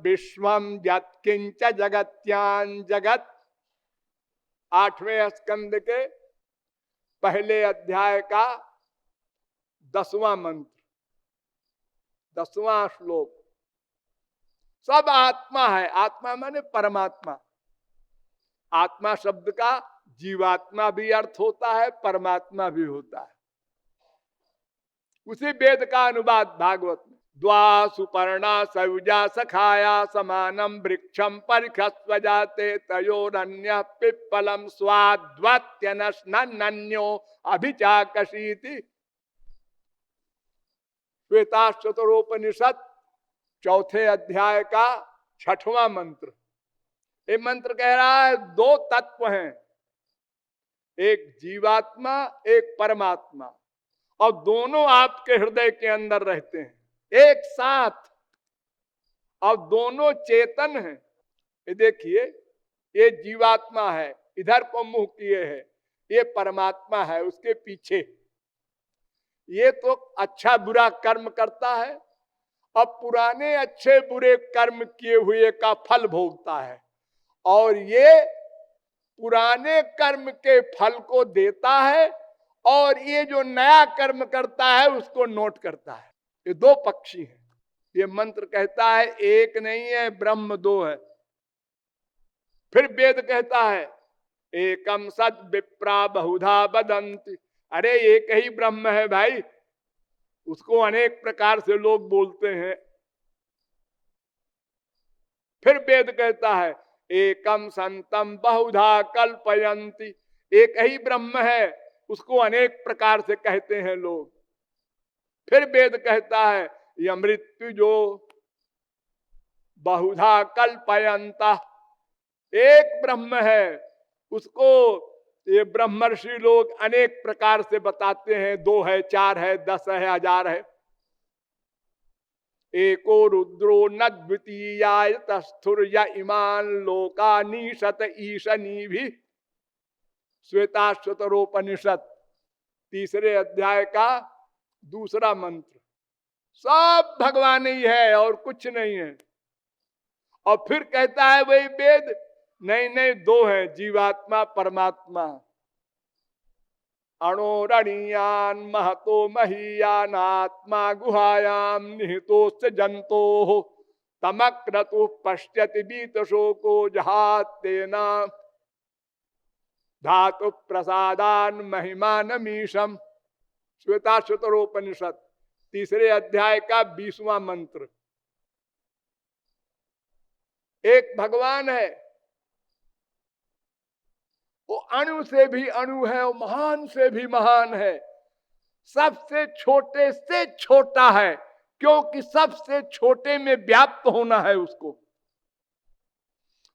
विश्वम यत् किंच जगत्यान जगत। 8वें स्कंद के पहले अध्याय का 10वां मंत्र, 10वां श्लोक। सब आत्मा है। आत्मा माने परमात्मा। आत्मा शब्द का जीवात्मा भी अर्थ होता है, परमात्मा भी होता है। उसी वेद का अनुवाद भागवत में। द्वा सुपर्णा सयुजा सखाया समानम वृक्षम परिखस्व जाते तयोरन्य पिप्पलम स्वाद्वत्यनन्यो अभिचाकशीति। श्वेताश्वतरोपनिषद 4थे अध्याय का 6वां मंत्र। ये मंत्र कह रहा है दो तत्व हैं, एक जीवात्मा, एक परमात्मा, और दोनों आपके हृदय के अंदर रहते हैं एक साथ, और दोनों चेतन हैं। ये देखिए, ये जीवात्मा है, इधर को मुंह किए है, ये परमात्मा है, उसके पीछे ये तो अच्छा बुरा कर्म करता है, अब पुराने अच्छे बुरे कर्म किए हुए का फल भोगता है, और ये पुराने कर्म के फल को देता है, और ये जो नया कर्म करता है उसको नोट करता है। ये दो पक्षी हैं। ये मंत्र कहता है एक नहीं है ब्रह्म दो है। फिर वेद कहता है एकम सत विप्रा बहुधा वदन्ति, अरे एक ही ब्रह्म है भाई, उसको अनेक प्रकार से लोग बोलते हैं। फिर वेद कहता है एकम संतम बहुधा कल्पयन्ति, एक ही ब्रह्म है, उसको अनेक प्रकार से कहते हैं लोग। फिर वेद कहता है यह मृत्यु जो बहुधा कल्पयन्ता, एक ब्रह्म है, उसको ये ब्रह्मर्षि लोग अनेक प्रकार से बताते हैं, 2 है, 4 है, 10 है, 1000 है। एको रुद्रो न द्वितीयाय तस्थुर या इमान लोकानीशत ईशनी भी, श्वेताश्वतरोपनिषद 3 अध्याय का 2 मंत्र। सब भगवान ही है और कुछ नहीं है। और फिर कहता है वही वेद नहीं नहीं 2 है, जीवात्मा परमात्मा। अणोरणीयान महतो महीयान आत्मा गुहायाम निहितोश्च जंतो तमक्रतु पश्यति बीत शोको जहातेना धातु प्रसादान महिमानमीशम, श्वेताश्वतरोपनिषद 3 अध्याय का 20वां मंत्र। एक भगवान है, वो अणु से भी अणु है, वो महान से भी महान है, सबसे छोटे से छोटा है, क्योंकि सबसे छोटे में व्याप्त होना है उसको,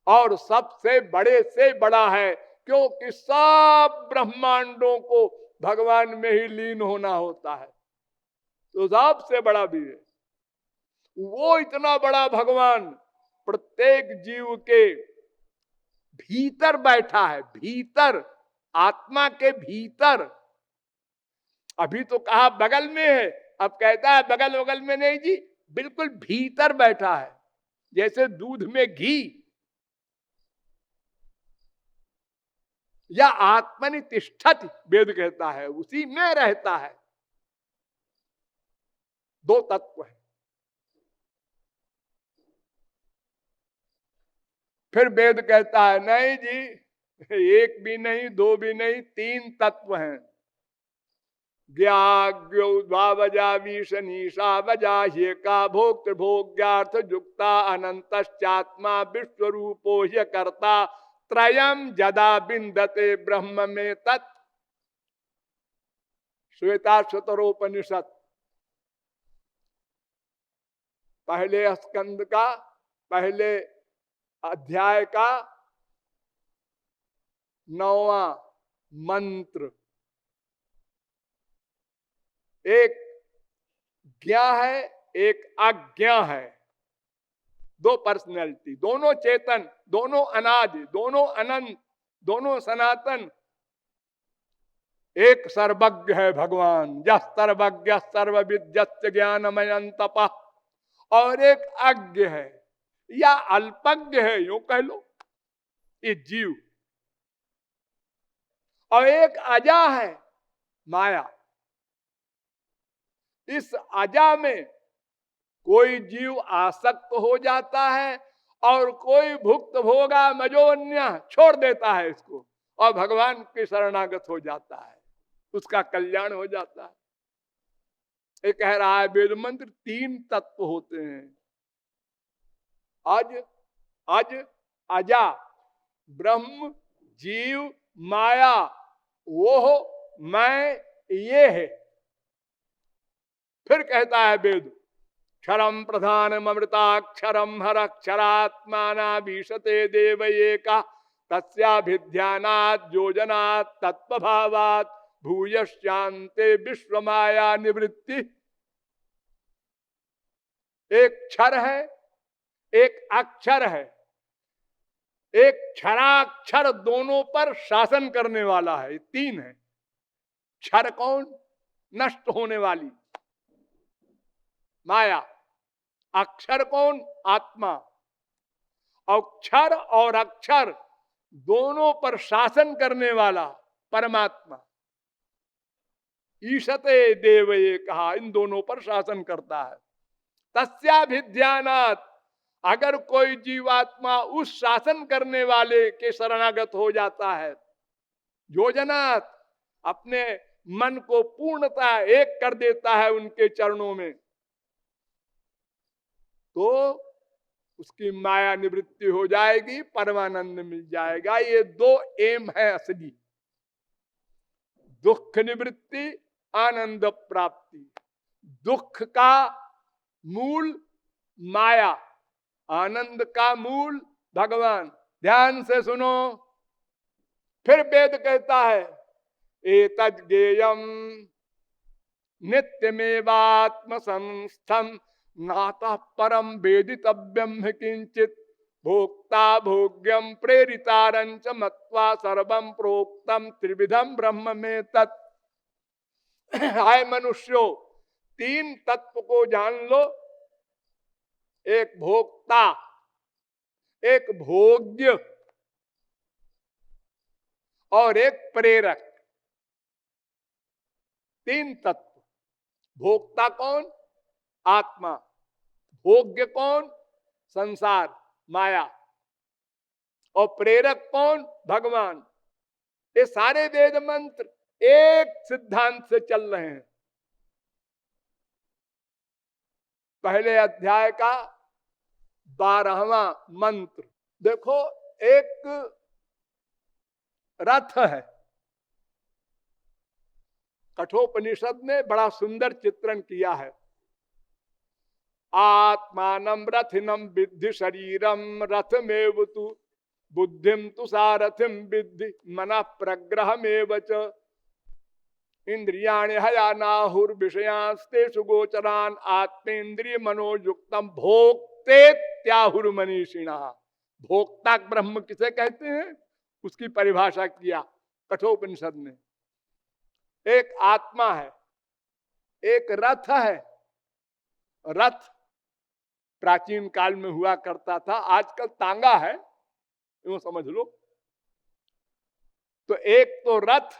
और सबसे बड़े से बड़ा है, क्योंकि सब ब्रह्मांडों को भगवान में ही लीन होना होता है, तो सबसे बड़ा भी है। वो इतना बड़ा भगवान प्रत्येक जीव के भीतर बैठा है, भीतर, आत्मा के भीतर। अभी तो कहा बगल में है, अब कहता है बगल बगल में नहीं जी, बिल्कुल भीतर बैठा है, जैसे दूध में घी। या आत्मनि तिष्ठति वेद कहता है, उसी में रहता है। 2 तत्व है। फिर वेद कहता है नहीं जी, 1 भी नहीं, 2 भी नहीं, 3 तत्व हैं। ज्ञाव्योजा भोक्त भोग्यार्थ युक्ता अनंतश्चात्मा विश्वरूपो ह्य कर्ता त्रयम जदा बिंदते ब्रह्म में तत्, श्वेताश्वतरोपनिषद पहले स्कंद का पहले अध्याय का 9वां मंत्र। एक ज्ञा है, एक अज्ञा है, 2 पर्सनैलिटी, दोनों चेतन, दोनों अनादि, दोनों अनंत, दोनों सनातन। एक सर्वज्ञ है भगवान, यः सर्वज्ञ सर्वविद्यश्च ज्ञानमयं तपः, और एक अज्ञ है या अल्पज्ञ है, यूं कह लो, ये जीव। और एक अजा है, माया। इस अजा में कोई जीव आसक्त हो जाता है और कोई भुक्त भोगा मजोन्य छोड़ देता है इसको, और भगवान के शरणागत हो जाता है, उसका कल्याण हो जाता है। ये कह रहा है वेद मंत्र 3 तत्व होते हैं, अज अजा, ब्रह्म, जीव, माया, वो मैं, ये है। फिर कहता है वेद क्षरम प्रधानम अमृताक्षरम हरक्षरात्माना भीषते देव एका तस्याभिध्यानात् योजनात् तत्वभावात् भूयश्चान्ते विश्व माया निवृत्ति। एक क्षर है, एक अक्षर है। एक क्षराक्षर दोनों पर शासन करने वाला है। तीन है। क्षर कौन? नष्ट होने वाली माया। अक्षर कौन? आत्मा। और क्षर और अक्षर दोनों पर शासन करने वाला परमात्मा। ईशते देव, ये कहा, इन दोनों पर शासन करता है। तस्याभिध्यानात्, अगर कोई जीवात्मा उस शासन करने वाले के शरणागत हो जाता है, योजनात्, अपने मन को पूर्णता एक कर देता है उनके चरणों में, तो उसकी माया निवृत्ति हो जाएगी, परमानंद मिल जाएगा। ये दो एम है असली। दुख निवृत्ति, आनंद प्राप्ति। दुख का मूल माया, आनंद का मूल भगवान। ध्यान से सुनो, फिर वेद कहता है एतद् ज्ञेयम् नित्यमेवात्म संस्थम नातः परम वेदितव्यम किंचित भोक्ता भोग्यम प्रेरितारंच मत्वा सर्वम प्रोक्तम त्रिविधम ब्रह्म में तत्। आय मनुष्यों, तीन तत्व को जान लो। एक भोक्ता, एक भोग्य और एक प्रेरक। तीन तत्व। भोक्ता कौन? आत्मा। भोग्य कौन? संसार, माया। और प्रेरक कौन? भगवान। ये सारे वेद मंत्र एक सिद्धांत से चल रहे हैं। पहले अध्याय का 12वां मंत्र देखो। एक रथ है। कठोपनिषद ने बड़ा सुंदर चित्रण किया है। आत्मानं रथिनं विद्धि शरीरम रथमेव तु बुद्धिम तु सारथिम विद्धि मनः प्रग्रहमेव च इंद्रियाणि हयानाहुर्विषयांस्तेषु गोचरान् आत्मेन्द्रिय मनोयुक्तम भोक्तेत्याहुर्मनीषिणः। भोक्ता ब्रह्म किसे कहते हैं, उसकी परिभाषा किया कठोपनिषद ने। एक आत्मा है, एक रथ है। रथ प्राचीन काल में हुआ करता था, आजकल तांगा है, यूं समझ लो। तो एक तो रथ,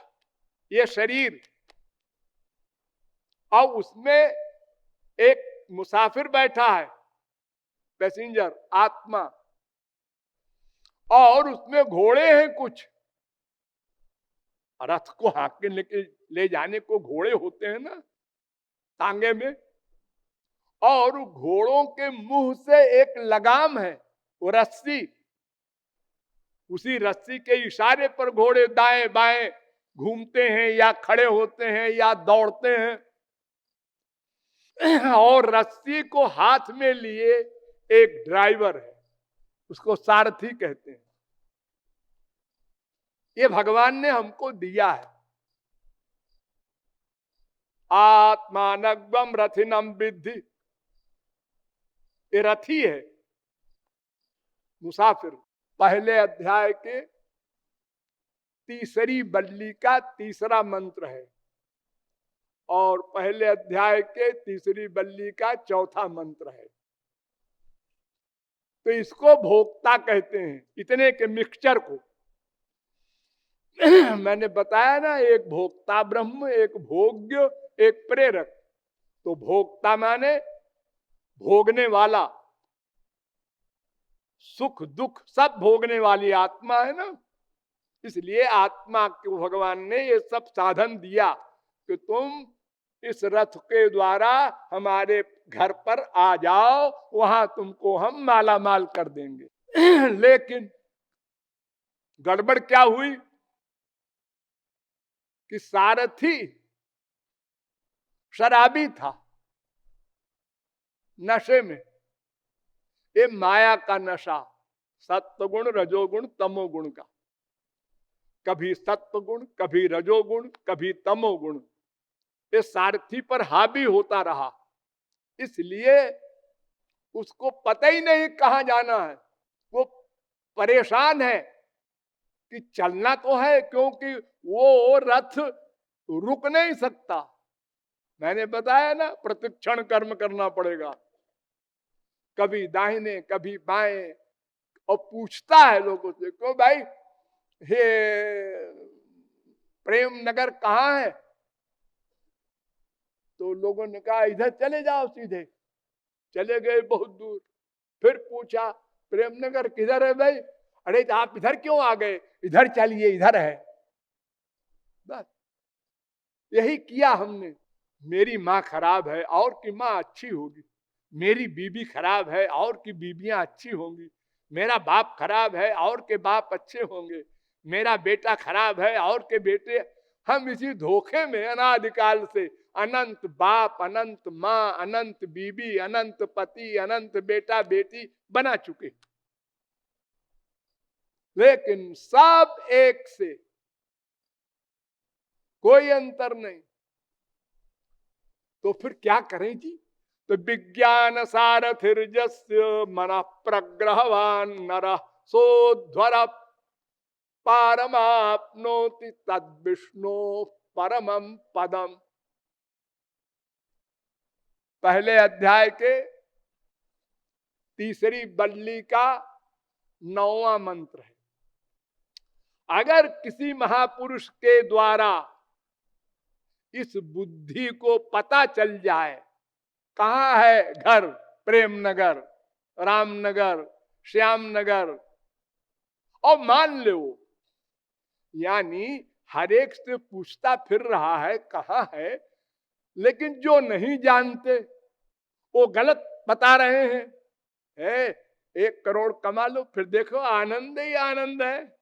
ये शरीर, और उसमें एक मुसाफिर बैठा है, पैसेंजर, आत्मा। और उसमें घोड़े हैं कुछ। रथ को हाँक के ले जाने को घोड़े होते हैं ना तांगे में। और घोड़ों के मुंह से एक लगाम है, वो रस्सी। उसी रस्सी के इशारे पर घोड़े दाएं बाएं घूमते हैं, या खड़े होते हैं, या दौड़ते हैं। और रस्सी को हाथ में लिए एक ड्राइवर है, उसको सारथी कहते हैं। ये भगवान ने हमको दिया है। आत्मानग्वम रथिनम विद्धि, ये रथी है, मुसाफिर। पहले अध्याय के तीसरी बल्ली का तीसरा मंत्र है, और पहले अध्याय के तीसरी बल्ली का चौथा मंत्र है। तो इसको भोक्ता कहते हैं, इतने के मिक्सचर को। मैंने बताया ना, एक भोक्ता ब्रह्म, एक भोग्य, एक प्रेरक। तो भोक्ता माने भोगने वाला, सुख दुख सब भोगने वाली आत्मा है ना। इसलिए आत्मा को भगवान ने ये सब साधन दिया कि तुम इस रथ के द्वारा हमारे घर पर आ जाओ, वहां तुमको हम माला माल कर देंगे। लेकिन गड़बड़ क्या हुई कि सारथी शराबी था, नशे में। ये माया का नशा, सत्वगुण रजोगुण तमोगुण का। कभी सत्वगुण, कभी रजोगुण, कभी तमोगुण, ये सारथी पर हावी होता रहा। इसलिए उसको पता ही नहीं कहां जाना है। वो परेशान है कि चलना तो है, क्योंकि वो रथ रुक नहीं सकता। मैंने बताया ना, प्रतिक्षण कर्म करना पड़ेगा, कभी दाहिने कभी बाएं। और पूछता है लोगों से, क्यों भाई हे प्रेम नगर कहाँ है? तो लोगों ने कहा इधर चले जाओ सीधे। चले गए बहुत दूर, फिर पूछा प्रेम नगर किधर है भाई? अरे तो आप इधर क्यों आ गए? इधर चलिए, इधर है। बस यही किया हमने। मेरी माँ खराब है और की माँ अच्छी होगी, मेरी बीबी खराब है और की बीबियां अच्छी होंगी, मेरा बाप खराब है और के बाप अच्छे होंगे, मेरा बेटा खराब है और के बेटे। हम इसी धोखे में अनादिकाल से अनंत बाप, अनंत माँ, अनंत बीबी, अनंत पति, अनंत बेटा बेटी बना चुके। लेकिन सब एक से, कोई अंतर नहीं। तो फिर क्या करें जी? तो विज्ञान सारथिर्जस्य मन प्रग्रहवान नर सोध्वर पारमाप्नोति तद विष्णु परमं पदम। पहले अध्याय के तीसरी बल्ली का 9वां मंत्र है। अगर किसी महापुरुष के द्वारा इस बुद्धि को पता चल जाए कहाँ है घर, प्रेम नगर, रामनगर, श्याम नगर, और मान लो यानी हर एक से पूछता फिर रहा है कहाँ है, लेकिन जो नहीं जानते वो गलत बता रहे हैं। 1 करोड़ कमा लो फिर देखो आनंद ही आनंद है।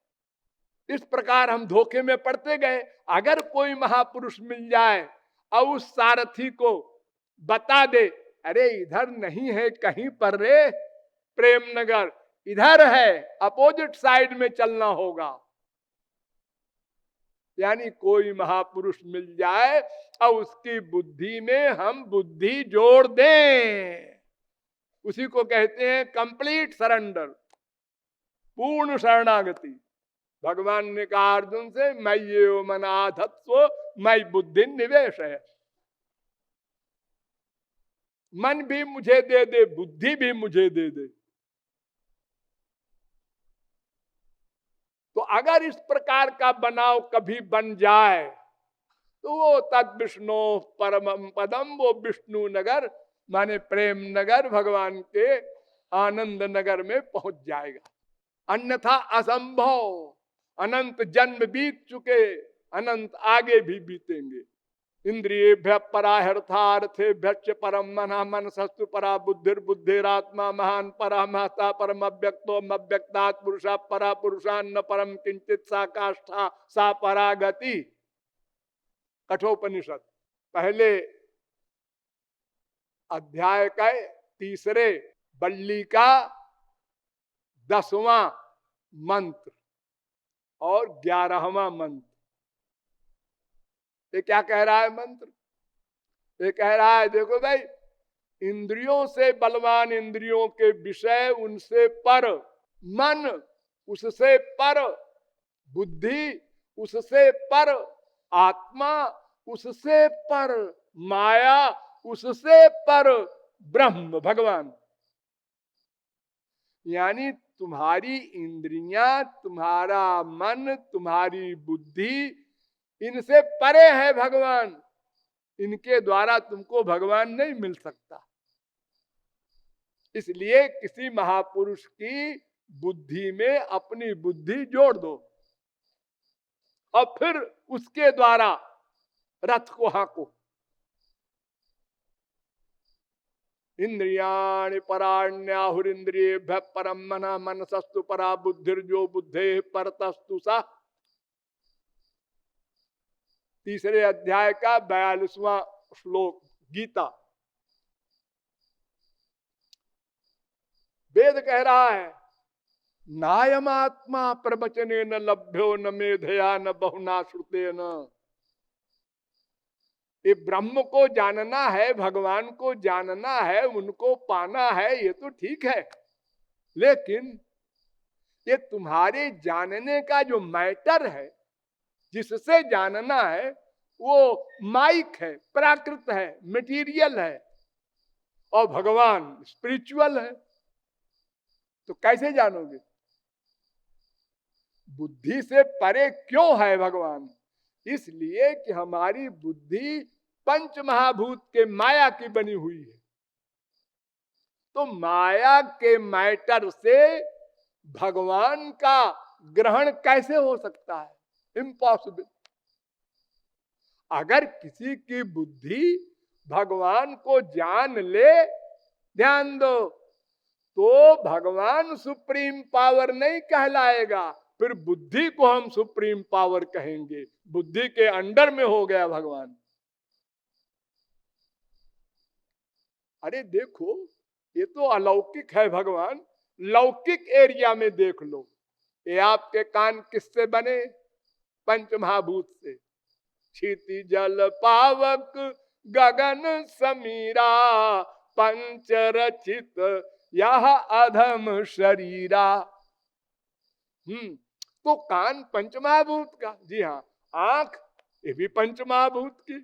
इस प्रकार हम धोखे में पड़ते गए। अगर कोई महापुरुष मिल जाए और उस सारथी को बता दे, अरे इधर नहीं है कहीं पर रे प्रेम नगर, इधर है, अपोजिट साइड में चलना होगा। यानी कोई महापुरुष मिल जाए और उसकी बुद्धि में हम बुद्धि जोड़ दें, उसी को कहते हैं कंप्लीट सरेंडर, पूर्ण शरणागति। भगवान ने कहा अर्जुन से, मैं ये मनाधत्व मैं बुद्धि निवेश है। मन भी मुझे दे दे, बुद्धि भी मुझे दे दे। तो अगर इस प्रकार का बनाव कभी बन जाए तो वो तद विष्णु परमं पदम, वो विष्णु नगर माने प्रेम नगर, भगवान के आनंद नगर में पहुंच जाएगा। अन्यथा असंभव। अनंत जन्म बीत चुके, अनंत आगे भी बीतेंगे। इंद्रियेभ्य परा हर्थार्थेभ्य परम मनः मनसस्तु परा बुद्धिर्बुद्धिरात्मा महान परा महता परम अव्यक्तो अव्यक्तात् पुरुषा परा पुरुषान्न परम किंचित सा काष्ठा सा परा गति। कठोपनिषद पहले अध्याय का तीसरे बल्ली का 10वां मंत्र और 11वां मंत्र। ये क्या कह रहा है मंत्र? ये कह रहा है देखो भाई, इंद्रियों से बलवान इंद्रियों के विषय, उनसे पर मन, उससे पर बुद्धि, उससे पर आत्मा, उससे पर माया, उससे पर ब्रह्म भगवान। यानी तुम्हारी इंद्रियां, तुम्हारा मन, तुम्हारी बुद्धि, इनसे परे है भगवान। इनके द्वारा तुमको भगवान नहीं मिल सकता। इसलिए किसी महापुरुष की बुद्धि में अपनी बुद्धि जोड़ दो और फिर उसके द्वारा रथ को हाको। इंद्रियाणि पराण्याहुरिंद्रियेभ्यः परम मनः मनसस्तु परा बुद्धिर्जो बुद्धे परतस्तु सा। तीसरे अध्याय का 42वां श्लोक गीता। वेद कह रहा है, नायमात्मा प्रवचने न लभ्यो न मेधया न बहुना श्रुते न। ये ब्रह्म को जानना है, भगवान को जानना है, उनको पाना है, ये तो ठीक है, लेकिन ये तुम्हारे जानने का जो मैटर है, जिससे जानना है, वो माइक है, प्राकृत है, मटेरियल है, और भगवान स्पिरिचुअल है। तो कैसे जानोगे? बुद्धि से परे क्यों है भगवान? इसलिए कि हमारी बुद्धि पंच महाभूत के माया की बनी हुई है। तो माया के मैटर से भगवान का ग्रहण कैसे हो सकता है? इम्पॉसिबल। अगर किसी की बुद्धि भगवान को जान ले, ध्यान दो, तो भगवान सुप्रीम पावर नहीं कहलाएगा, फिर बुद्धि को हम सुप्रीम पावर कहेंगे। बुद्धि के अंडर में हो गया भगवान। अरे देखो, ये तो अलौकिक है भगवान। लौकिक एरिया में देख लो, ये आपके कान किससे बने? पंच महाभूत से। क्षिति जल पावक गगन समीरा, पंच रचित यह अधम शरीरा। तो कान पंचमहाभूत का, जी हाँ। आंख ये भी पंचमहाभूत की,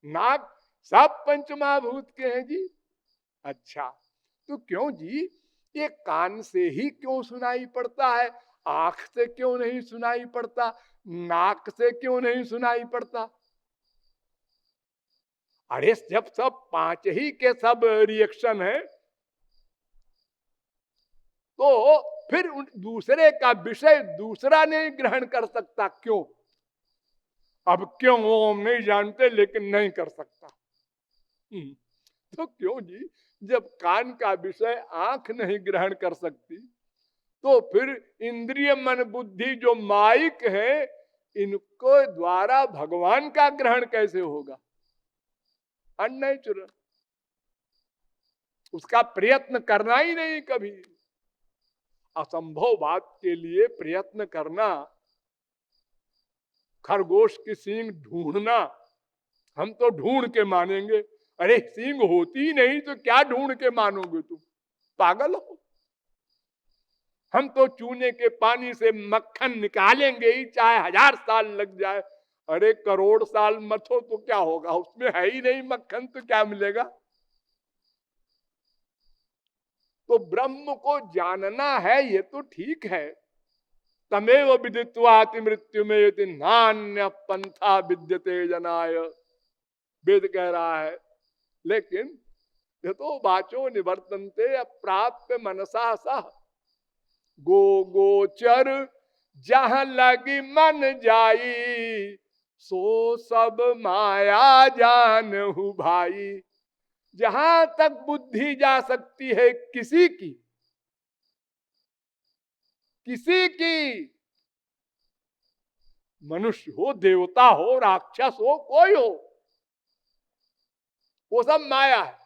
नाक सब पंचमहाभूत के हैं जी। अच्छा, तो क्यों जी ये कान से ही क्यों सुनाई पड़ता है? आंख से क्यों नहीं सुनाई पड़ता? नाक से क्यों नहीं सुनाई पड़ता? अरे जब सब पांच ही के सब रिएक्शन है, तो फिर दूसरे का विषय दूसरा नहीं ग्रहण कर सकता क्यों? अब क्यों वो हम नहीं जानते, लेकिन नहीं कर सकता। तो क्यों जी, जब कान का विषय आंख नहीं ग्रहण कर सकती, तो फिर इंद्रिय मन बुद्धि जो माइक है, इनको द्वारा भगवान का ग्रहण कैसे होगा? अननेचुरल। उसका प्रयत्न करना ही नहीं कभी। असंभव बात के लिए प्रयत्न करना, खरगोश की सींग ढूंढना, हम तो ढूंढ के मानेंगे। अरे सींग होती ही नहीं तो क्या ढूंढ के मानोगे तुम? पागल हो? हम तो चूने के पानी से मक्खन निकालेंगे ही, चाहे 1000 साल लग जाए। अरे करोड़ साल मथो तो क्या होगा, उसमें है ही नहीं मक्खन, तो क्या मिलेगा? तो ब्रह्म को जानना है, ये तो ठीक है। तमेव विदित्वाति मृत्यु में नान्य पंथा विद्यते जनाय, वेद कह रहा है। लेकिन ये तो वाचो निवर्तन्ते अप्राप्य मनसा सह, गो गोचर जहां लगी मन जाई, सो सब माया जानहु भाई। जहां तक बुद्धि जा सकती है किसी की, मनुष्य हो, देवता हो, राक्षस हो, कोई हो, वो सब माया है।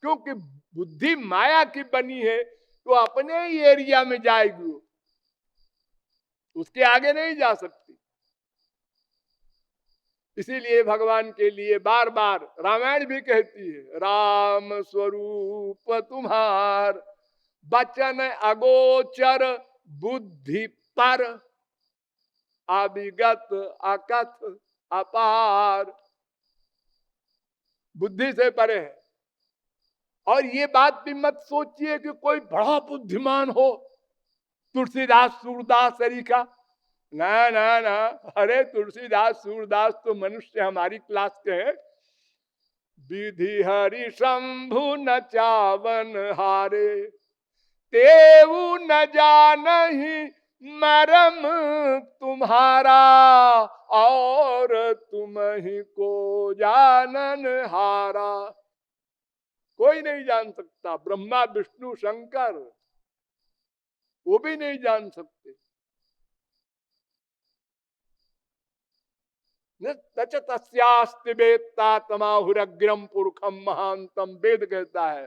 क्योंकि बुद्धि माया की बनी है, तो अपने ही एरिया में जाएगी, उसके आगे नहीं जा सकती। इसीलिए भगवान के लिए बार बार रामायण भी कहती है, राम स्वरूप तुम्हार बचन अगोचर बुद्धि पर, अविगत अकथ अपार। बुद्धि से परे है। और ये बात भी मत सोचिए कि कोई बड़ा बुद्धिमान हो, तुलसीदास सूरदास सरीखा। ना ना ना, अरे तुलसीदास सूरदास तो मनुष्य हमारी क्लास के हैं। विधि हरि शंभु न चावन हारे, तेऊ न जानहि मरम तुम्हारा, और तुम ही को जानन हारा। कोई नहीं जान सकता, ब्रह्मा विष्णु शंकर वो भी नहीं जान सकते। तस्यास्ति वेत्ता तमाहुरग्रम पुरुषम महांतम, वेद कहता है।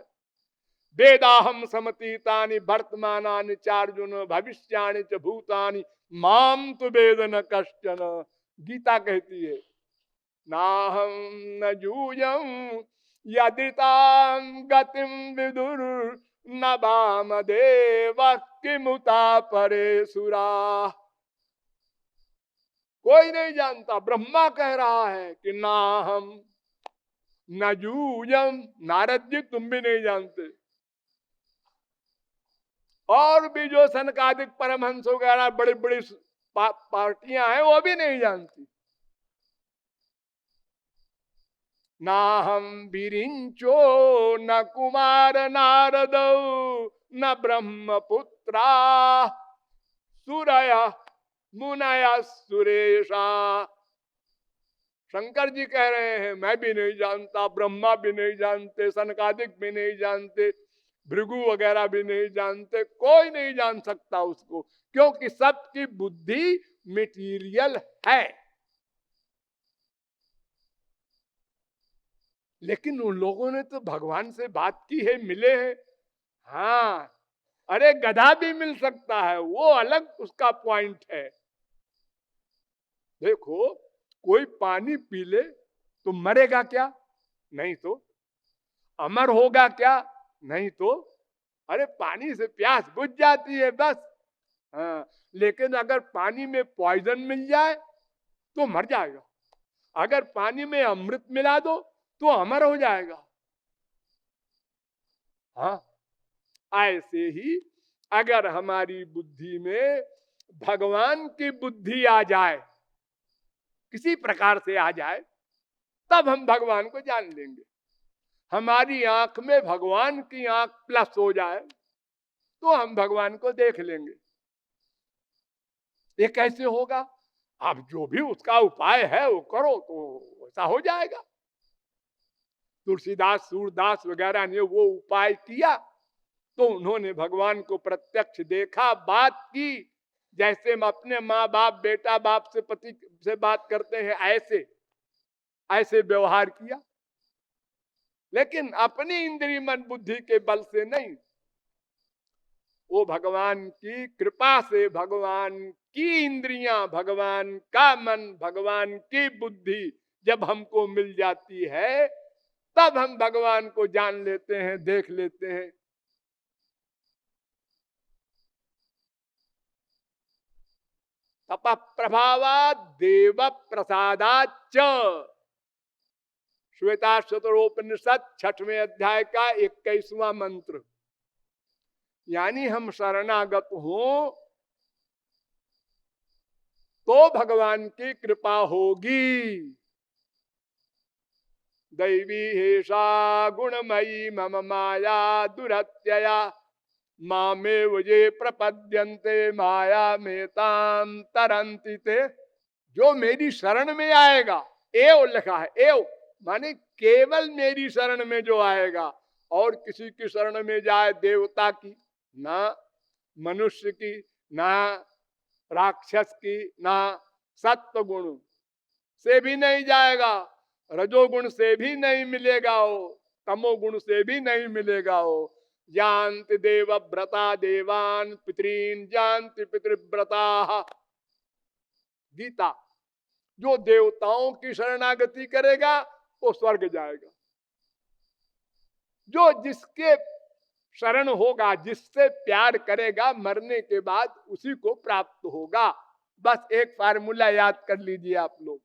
वेदाहम समतीतानि वर्तमानानि चार्जुन, भविष्यानि च भूतानि माम तु वेद न कश्चन। गीता कहती है, नाहम न जूयम यदितां गतिम विदुर न वामदेव किमुता परे सुरा। कोई नहीं जानता। ब्रह्मा कह रहा है कि ना हम न जूयम। नारद जी तुम भी नहीं जानते, और भी जो सनकादिक परमहंस वगैरह बड़ी बड़ी पार्टियां हैं वो भी नहीं जानती। ना हम विरिंचो न कुमार नारद न ब्रह्मपुत्रा सुरया मुनया सुरेशा। शंकर जी कह रहे हैं मैं भी नहीं जानता, ब्रह्मा भी नहीं जानते, सनकादिक भी नहीं जानते, भृगु वगैरह भी नहीं जानते, कोई नहीं जान सकता उसको, क्योंकि सबकी बुद्धि मेटीरियल है। लेकिन उन लोगों ने तो भगवान से बात की है, मिले हैं। हाँ, अरे गधा भी मिल सकता है, वो अलग उसका पॉइंट है। देखो, कोई पानी पी ले तो मरेगा क्या? नहीं तो। अमर होगा क्या? नहीं तो। अरे पानी से प्यास बुझ जाती है बस। हाँ, लेकिन अगर पानी में पॉइजन मिल जाए तो मर जाएगा, अगर पानी में अमृत मिला दो तो अमर हो जाएगा। हाँ, ऐसे ही अगर हमारी बुद्धि में भगवान की बुद्धि आ जाए, किसी प्रकार से आ जाए, तब हम भगवान को जान लेंगे। हमारी आंख में भगवान की आंख प्लस हो जाए तो हम भगवान को देख लेंगे। ये कैसे होगा? अब जो भी उसका उपाय है वो करो तो ऐसा हो जाएगा। तुलसीदास, सूरदास वगैरह ने वो उपाय किया तो उन्होंने भगवान को प्रत्यक्ष देखा, बात की। जैसे हम अपने माँ बाप, बेटा बाप से, पति से बात करते हैं, ऐसे ऐसे व्यवहार किया, लेकिन अपनी इंद्रिय मन बुद्धि के बल से नहीं। वो भगवान की कृपा से, भगवान की इंद्रियां, भगवान का मन, भगवान की बुद्धि जब हमको मिल जाती है, तब हम भगवान को जान लेते हैं, देख लेते हैं। तप प्रभावात् देव प्रसादाच्च। श्वेता शतरोपनिषद 6वें अध्याय का 21वां मंत्र। यानी हम शरणागत हो तो भगवान की कृपा होगी। दैवी हेषा गुणमयी मम माया दुरत्यया मामे वजे प्रपद्यन्ते माया में ताम तरंति ते। जो मेरी शरण में आएगा, एव लिखा है, एव माने केवल मेरी शरण में जो आएगा, और किसी की शरण में जाए, देवता की ना, मनुष्य की ना, राक्षस की ना, सत्व गुण से भी नहीं जाएगा, रजोगुण से भी नहीं मिलेगा वो, तमोगुण से भी नहीं मिलेगा वो। जानति देव व्रता देवान पितरीन जानति पितृव्रता। गीता। जो देवताओं की शरणागति करेगा वो स्वर्ग जाएगा। जो जिसके शरण होगा, जिससे प्यार करेगा, मरने के बाद उसी को प्राप्त होगा। बस एक फार्मूला याद कर लीजिए आप लोग।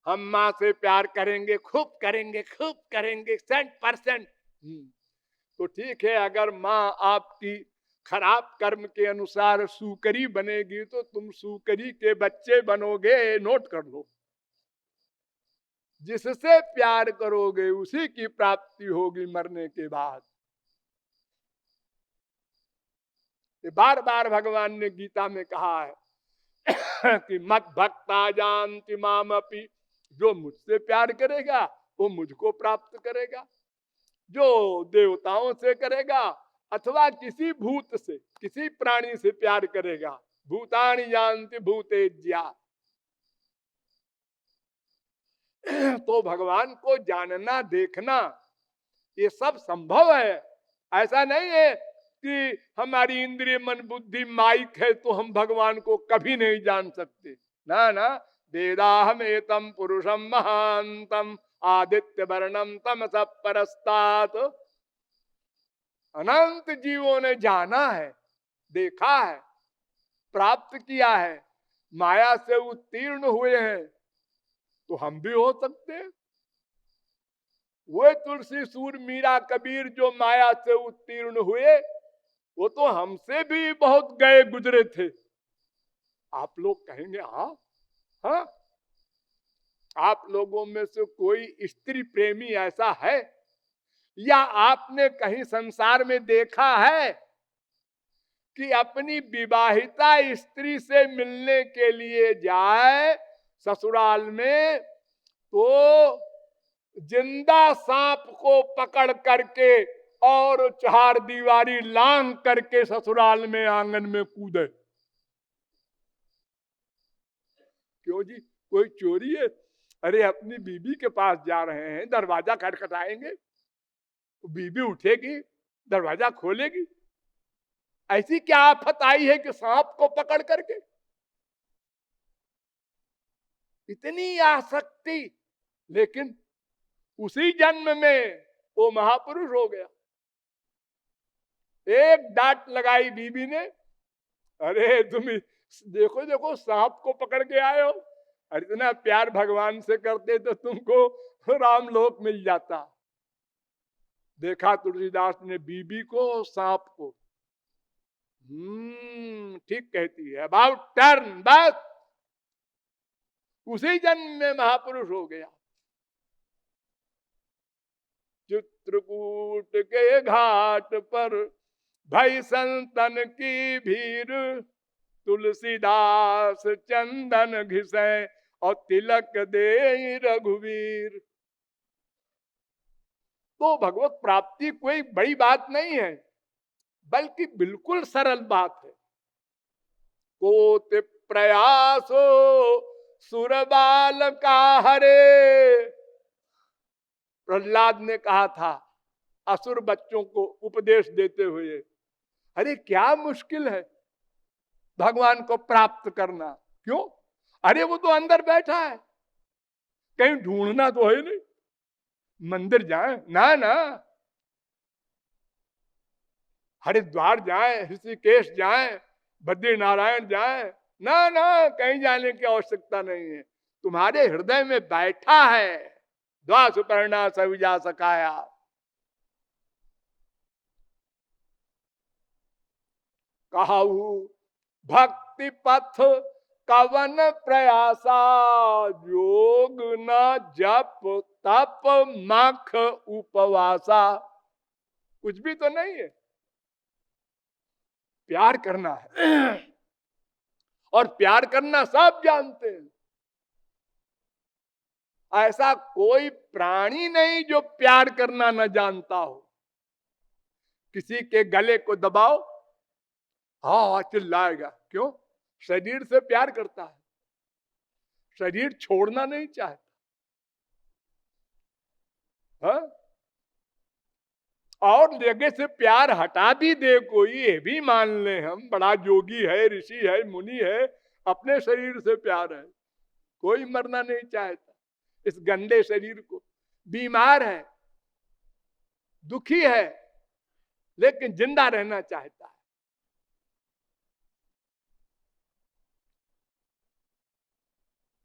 हम माँ से प्यार करेंगे, खूब करेंगे, खूब करेंगे 100%। तो ठीक है, अगर माँ आपकी खराब कर्म के अनुसार सूकरी बनेगी तो तुम सूकरी के बच्चे बनोगे, नोट कर लो। जिससे प्यार करोगे उसी की प्राप्ति होगी मरने के बाद। ये बार बार भगवान ने गीता में कहा है कि मत भक्ता जानति मामपि। जो मुझसे प्यार करेगा वो मुझको प्राप्त करेगा। जो देवताओं से करेगा अथवा किसी भूत से, किसी प्राणी से प्यार करेगा, भूतानि जानति भूतेज्या, तो भगवान को जानना, देखना, ये सब संभव है। ऐसा नहीं है कि हमारी इंद्रिय मन बुद्धि माइक है तो हम भगवान को कभी नहीं जान सकते। ना ना, वेदाहम एतम पुरुषम महांतम आदित्य वर्णम तमस परस्तात। अनंत जीवों ने जाना है, देखा है, प्राप्त किया है, माया से उत्तीर्ण हुए हैं, तो हम भी हो सकते हैं। वो तुलसी सूर मीरा कबीर जो माया से उत्तीर्ण हुए, वो तो हमसे भी बहुत गए गुजरे थे। आप लोग कहेंगे हाँ हाँ, आप लोगों में से कोई स्त्री प्रेमी ऐसा है, या आपने कहीं संसार में देखा है कि अपनी विवाहिता स्त्री से मिलने के लिए जाए ससुराल में, तो जिंदा सांप को पकड़ करके और चार दीवारी लांग करके ससुराल में आंगन में कूदे? क्यों जी, कोई चोरी है? अरे अपनी बीबी के पास जा रहे हैं, दरवाजा खटखटाएंगे, बीबी उठेगी, दरवाजा खोलेगी। ऐसी क्या आफत आई है कि सांप को पकड़ करके? इतनी आसक्ति, लेकिन उसी जन्म में वो महापुरुष हो गया। एक डांट लगाई बीबी ने, अरे तुम देखो देखो सांप को पकड़ के आए हो, अरे इतना प्यार भगवान से करते तो तुमको रामलोक मिल जाता। देखा तुलसीदास ने बीबी को, सांप को। ठीक कहती है, अबाउट टर्न, बस उसी जन्म में महापुरुष हो गया। चित्रकूट के घाट पर भई संतन की भीड़, तुलसीदास चंदन घिसे और तिलक दे रघुवीर। तो भगवत प्राप्ति कोई बड़ी बात नहीं है, बल्कि बिल्कुल सरल बात है। कोटि प्रयासो सुरबाल का हरे, प्रहलाद ने कहा था असुर बच्चों को उपदेश देते हुए, अरे क्या मुश्किल है भगवान को प्राप्त करना। क्यों? अरे वो तो अंदर बैठा है, कहीं ढूंढना तो है नहीं। मंदिर जाए ना ना, हरिद्वार जाए, ऋषिकेश जाए, बद्री नारायण जाए, ना ना, कहीं जाने की आवश्यकता नहीं है। तुम्हारे हृदय में बैठा है। द्वा सुपर्णा सविजा सकाया। कहू भक्ति पथ कवन प्रयासा, योग न जप तप मख उपवासा। कुछ भी तो नहीं है, प्यार करना है। और प्यार करना सब जानते हैं। ऐसा कोई प्राणी नहीं जो प्यार करना न जानता हो। किसी के गले को दबाओ, हाँ चिल्लाएगा। क्यों? शरीर से प्यार करता है, शरीर छोड़ना नहीं चाहता। हाँ? और जगह से प्यार हटा भी दे कोई, ये भी मान ले हम, बड़ा जोगी है, ऋषि है, मुनि है, अपने शरीर से प्यार है, कोई मरना नहीं चाहता। इस गंदे शरीर को, बीमार है, दुखी है, लेकिन जिंदा रहना चाहता है।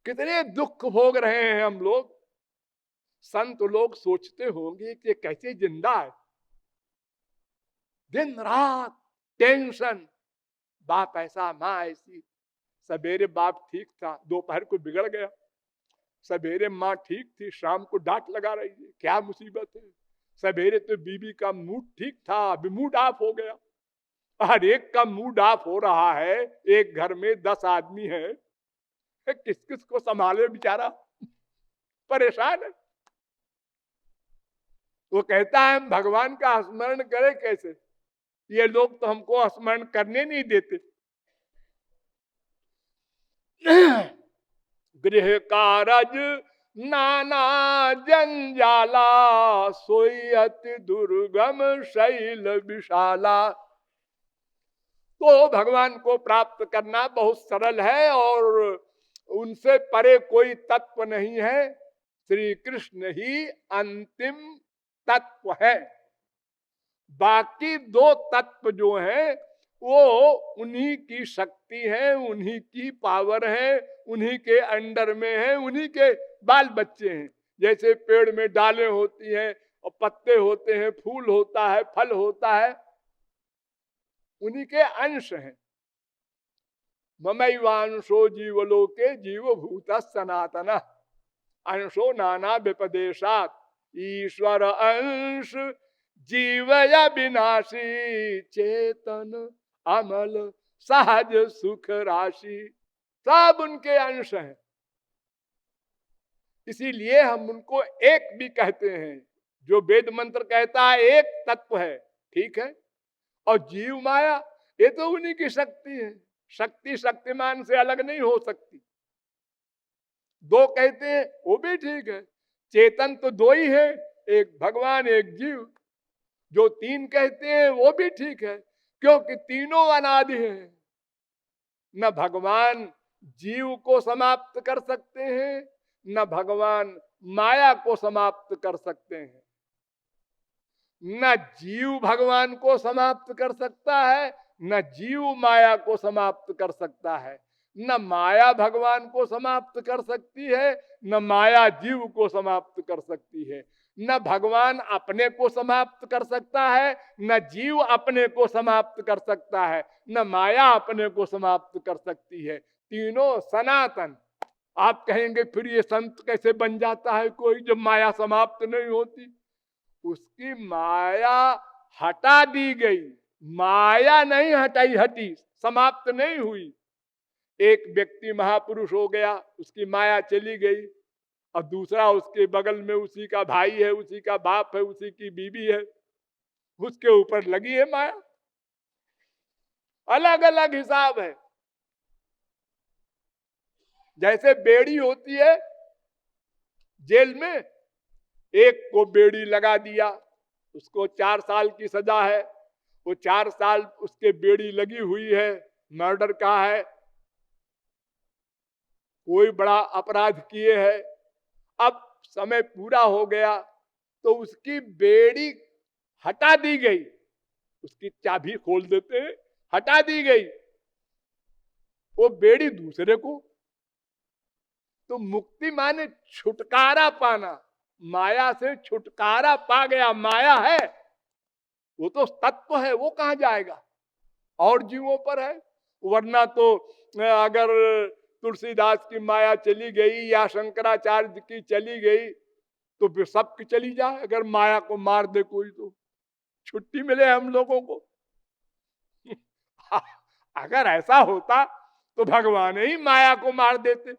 कितने दुख भोग रहे हैं हम लोग। संत लोग सोचते होंगे कि कैसे जिंदा है, दिन रात टेंशन, बाप ऐसा माँ ऐसी। सवेरे बाप ठीक था, दोपहर को बिगड़ गया। सवेरे माँ ठीक थी, शाम को डांट लगा रही है, क्या मुसीबत है। सवेरे तो बीबी का मूड ठीक था, अभी मूड ऑफ हो गया। हर एक का मूड ऑफ हो रहा है। एक घर में 10 आदमी है, किस किस को संभाले बेचारा, परेशान है। वो कहता है भगवान का स्मरण करे कैसे, ये लोग तो हमको स्मरण करने नहीं देते। गृह कारज नाना जंजाला, सोई अति दुर्गम शैल विशाला। तो भगवान को प्राप्त करना बहुत सरल है, और उनसे परे कोई तत्व नहीं है। श्री कृष्ण ही अंतिम तत्व है। बाकी दो तत्व जो हैं वो उन्हीं की शक्ति है, उन्हीं की पावर है, उन्हीं के अंडर में है, उन्हीं के बाल बच्चे हैं। जैसे पेड़ में डालें होती हैं और पत्ते होते हैं, फूल होता है, फल होता है, उन्हीं के अंश हैं। ममैवांशो जीवलोके जीवभूत सनातन अंशो नाना विपदेशात ईश्वर अंश जीवय विनाशी चेतन अमल सहज सुख राशि, सब उनके अंश हैं। इसीलिए हम उनको एक भी कहते हैं। जो वेद मंत्र कहता है एक तत्व है, ठीक है, और जीव माया ये तो उन्हीं की शक्ति है। शक्ति शक्तिमान से अलग नहीं हो सकती। दो कहते हैं वो भी ठीक है, चेतन तो दो ही है, एक भगवान एक जीव। जो तीन कहते हैं वो भी ठीक है, क्योंकि तीनों अनादि हैं। न भगवान जीव को समाप्त कर सकते हैं, न भगवान माया को समाप्त कर सकते हैं। न जीव भगवान को समाप्त कर सकता है, न जीव माया को समाप्त कर सकता है। न माया भगवान को समाप्त कर सकती है, न माया जीव को समाप्त कर सकती है। न भगवान अपने को समाप्त कर सकता है, न जीव अपने को समाप्त कर सकता है, न माया अपने को समाप्त कर सकती है। तीनों सनातन। आप कहेंगे फिर ये संत कैसे बन जाता है कोई जब माया समाप्त नहीं होती? उसकी माया हटा दी गई, माया नहीं हटी, समाप्त नहीं हुई। एक व्यक्ति महापुरुष हो गया, उसकी माया चली गई, और दूसरा उसके बगल में उसी का भाई है, उसी का बाप है, उसी की बीवी है, उसके ऊपर लगी है माया। अलग अलग हिसाब है। जैसे बेड़ी होती है जेल में, एक को बेड़ी लगा दिया, उसको 4 साल की सजा है, वो 4 साल उसके बेड़ी लगी हुई है, मर्डर का है, कोई बड़ा अपराध किए है। अब समय पूरा हो गया तो उसकी बेड़ी हटा दी गई, उसकी चाबी खोल देते हैं, हटा दी गई, वो बेड़ी दूसरे को। तो मुक्ति माने छुटकारा पाना, माया से छुटकारा पा गया। माया है वो तो तत्व है, वो कहां जाएगा? और जीवों पर है। वरना तो अगर तुलसीदास की माया चली गई या शंकराचार्य की चली गई तो फिर सबकी चली जाए। अगर माया को मार दे कोई तो छुट्टी मिले हम लोगों को। अगर ऐसा होता तो भगवान ही माया को मार देते,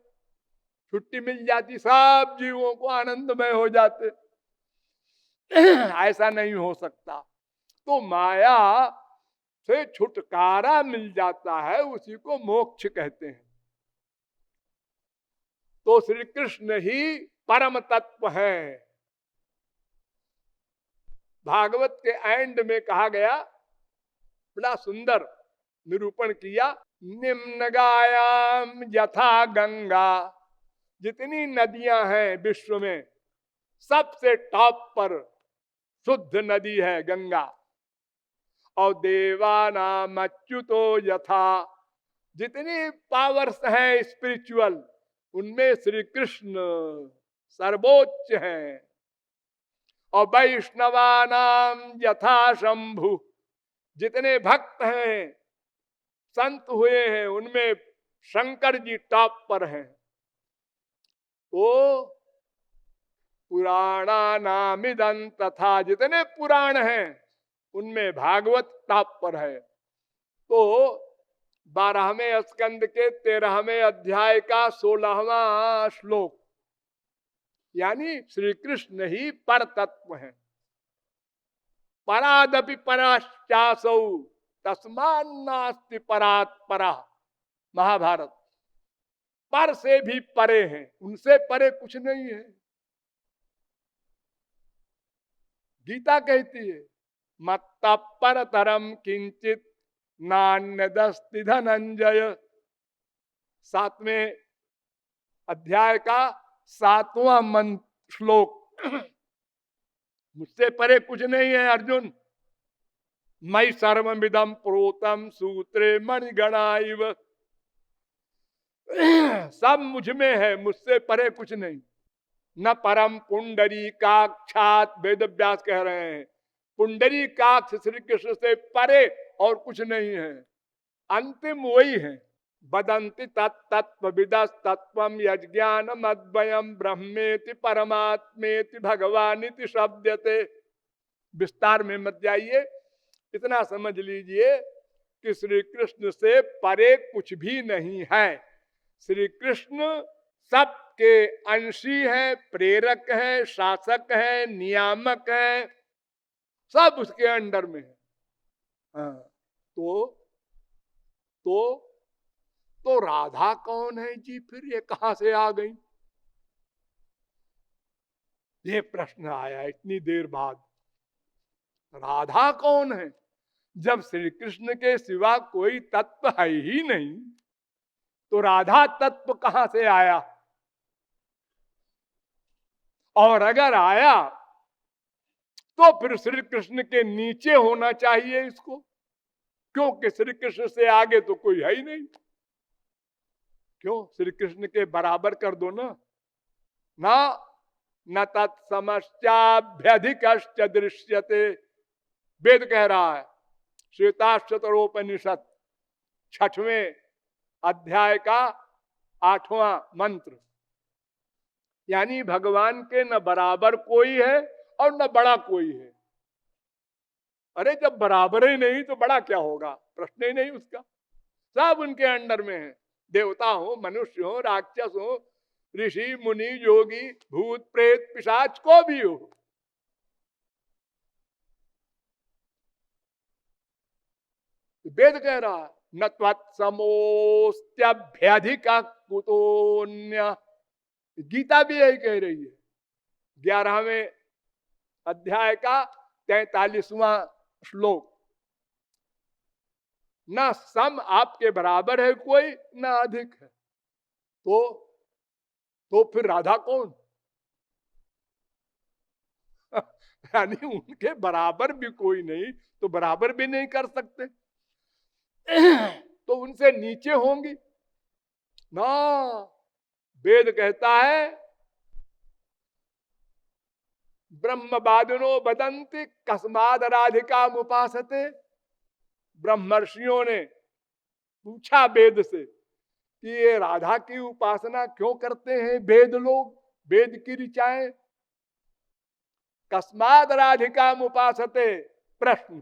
छुट्टी मिल जाती, सब जीवों को आनंदमय हो जाते। ऐसा नहीं हो सकता। तो माया से छुटकारा मिल जाता है, उसी को मोक्ष कहते हैं। तो श्री कृष्ण ही परम तत्व है। भागवत के एंड में कहा गया, बड़ा सुंदर निरूपण किया, निम्नगायाम यथा गंगा। जितनी नदियां हैं विश्व में सबसे टॉप पर शुद्ध नदी है गंगा। और देवानाम अच्युतो यथा, जितनी पावर्स हैं स्पिरिचुअल उनमें श्री कृष्ण सर्वोच्च हैं। और वैष्णवानाम यथा शंभु, जितने भक्त हैं संत हुए हैं उनमें शंकर जी टॉप पर हैं। तो पुराणा नामिदं तथा, जितने पुराण हैं उनमें भागवत टॉप पर है। तो 12वें स्कंद के 13वें अध्याय का 16वां श्लोक, यानी श्री कृष्ण ही पर तत्व है। परादपि पराश्चासौ तस्मान्नास्ति परात् परा, महाभारत। पर से भी परे हैं, उनसे परे कुछ नहीं है। गीता कहती है मत्तः परतरम किंचित नान्यदस्ति धनंजय। 7वें अध्याय का 7वां श्लोक, मुझसे परे कुछ नहीं है अर्जुन। मई सर्वमिदं प्रोतम सूत्रे मणिगणाइव। सब मुझ में है, मुझसे परे कुछ नहीं। न परम पुंडरी काक्षात, वेद व्यास कह रहे हैं पुंडरी काक्ष श्री कृष्ण से परे और कुछ नहीं है, अंतिम वही है। बदंति तत्व विदस तत्वम यज्ञान मद्वयम ब्रह्मेति परमात्मेति भगवानिति शब्दते। विस्तार में मत जाइए, इतना समझ लीजिए कि श्री कृष्ण से परे कुछ भी नहीं है। श्री कृष्ण सबके अंशी है, प्रेरक है, शासक है, नियामक है, सब उसके अंडर में है। हाँ, तो तो राधा कौन है जी? फिर ये कहां से आ गई? ये प्रश्न आया इतनी देर बाद। राधा कौन है? जब श्री कृष्ण के सिवा कोई तत्व है ही नहीं, तो राधा तत्व कहां से आया? और अगर आया तो फिर श्री कृष्ण के नीचे होना चाहिए इसको, क्योंकि श्री कृष्ण से आगे तो कोई है ही नहीं। क्यों? श्री कृष्ण के बराबर कर दो ना। ना न तत्समश्चाभ्यधिकश्च दृश्यते, वेद कह रहा है, श्वेताश्वतरोपनिषद 6वें अध्याय का 8वां मंत्र। यानी भगवान के न बराबर कोई है और न बड़ा कोई है। अरे जब बराबर ही नहीं तो बड़ा क्या होगा? प्रश्न ही नहीं उसका। सब उनके अंडर में है, देवता हो, मनुष्य हो, राक्षस हो, ऋषि मुनि योगी, भूत प्रेत पिशाच को भी हो। वेद कह रहा है न त्वत्समोस्त्यभ्यधिक कुतोन्य। गीता भी यही कह रही है, 11वें अध्याय का 43वां श्लोक। न सम आपके बराबर है कोई, न अधिक है। तो फिर राधा कौन? यानी उनके बराबर भी कोई नहीं, तो बराबर भी नहीं कर सकते, तो उनसे नीचे होंगी ना। वेद कहता है ब्रह्मवादिनो वदन्ति कस्माद राधिका उपासते। ब्रह्मर्षियों ने पूछा वेद से कि ये राधा की उपासना क्यों करते हैं वेद लोग, वेद की ऋचाएं। कस्माद राधिका उपासते प्रश्न,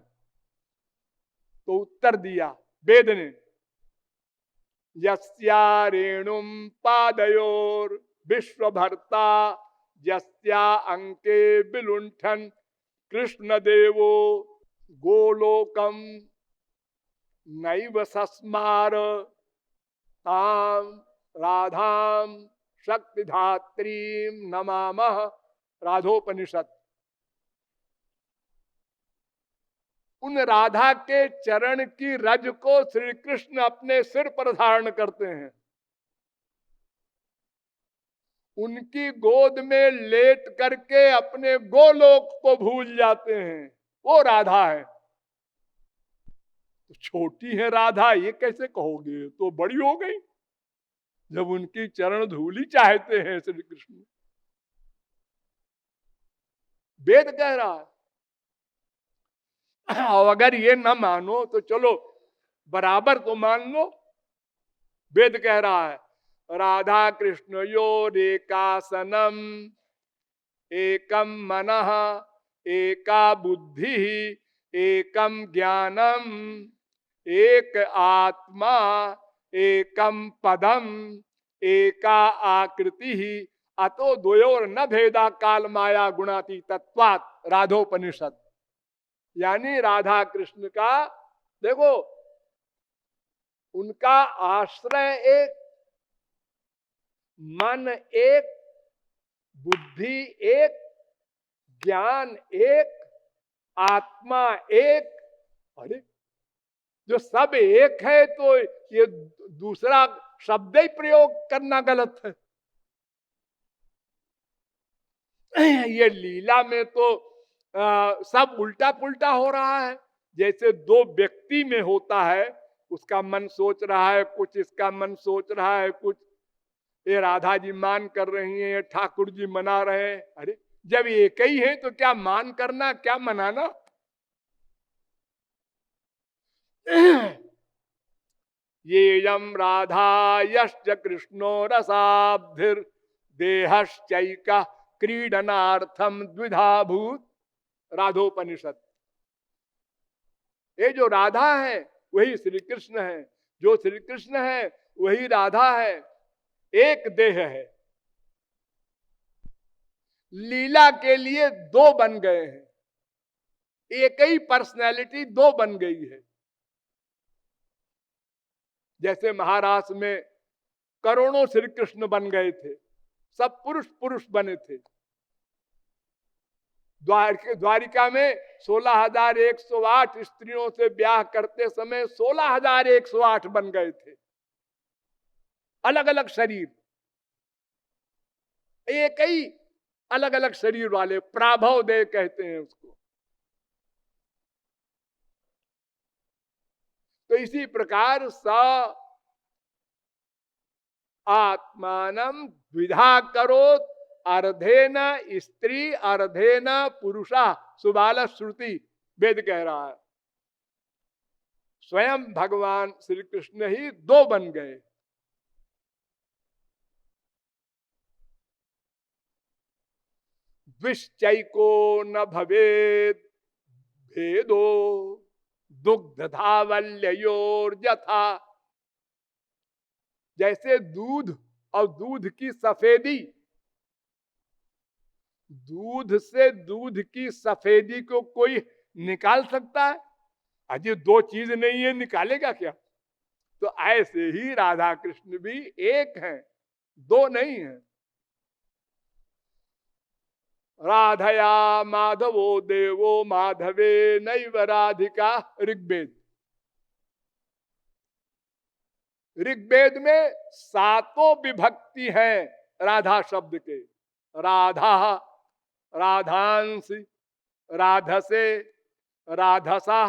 तो उत्तर दिया वेद ने, यस्या रेणुम पादयोर विश्वभर्ता यस्या अंके विलुंठन कृष्ण देवो गोलोकम नैव सस्मार ताम राधाम शक्तिधात्रीम नमामः। राधोपनिषद। उन राधा के चरण की रज को श्री कृष्ण अपने सिर पर धारण करते हैं, उनकी गोद में लेट करके अपने गोलोक को भूल जाते हैं, वो राधा है। तो छोटी है राधा ये कैसे कहोगे? तो बड़ी हो गई जब उनकी चरण धूली चाहते हैं श्री कृष्ण। वेद कह रहा है। और अगर ये न मानो तो चलो बराबर तो मान लो। वेद कह रहा है राधा कृष्ण योरेकासनम एकम मनः एका बुद्धि एकम ज्ञानम एक आत्मा एकम पदम एका आकृति अतो द्वयोर न भेदा काल माया गुणाती तत्वात्। राधोपनिषद। यानी राधा कृष्ण का देखो, उनका आश्रय एक, मन एक, बुद्धि एक, ज्ञान एक, आत्मा एक। अरे जो सब एक है तो ये दूसरा शब्द ही प्रयोग करना गलत है। ये लीला में तो सब उल्टा पुल्टा हो रहा है। जैसे दो व्यक्ति में होता है, उसका मन सोच रहा है कुछ, इसका मन सोच रहा है कुछ, ये राधा जी मान कर रही हैं, ठाकुर जी मना रहे हैं। अरे जब एक ही है तो क्या मान करना, क्या मनाना। ये यम राधा यश्च कृष्णो रसाब्धिर देहश्चैका क्रीडनार्थम द्विधा भूत। राधोपनिषद। ये जो राधा है वही श्री कृष्ण है, जो श्री कृष्ण है वही राधा है, एक देह है। लीला के लिए दो बन गए हैं, एक ही पर्सनैलिटी दो बन गई है। जैसे महाराष्ट्र में करोड़ों श्री कृष्ण बन गए थे, सब पुरुष पुरुष बने थे। द्वारिका में 16,108 स्त्रियों से ब्याह करते समय 16,108 बन गए थे, अलग अलग शरीर, एक ही अलग अलग शरीर वाले, प्राभव देह कहते हैं उसको। तो इसी प्रकार स आत्मानम द्विधा करो, अर्धेन स्त्री अर्धेन पुरुषा सुबाल श्रुति, वेद कह रहा है। स्वयं भगवान श्री कृष्ण ही दो बन गए। द्विश्चैको न भवेद भेदो दुग्ध धावल्योर यथा। जैसे दूध और दूध की सफेदी, दूध से दूध की सफेदी को कोई निकाल सकता है? अजी दो चीज नहीं है, निकालेगा क्या? तो ऐसे ही राधा कृष्ण भी एक हैं, दो नहीं है। राधया माधवो देवो माधवे नैव राधिका, ऋग्वेद। ऋग्वेद में 7 विभक्ति हैं राधा शब्द के। राधा, राधांसी, राधसे, राधसा,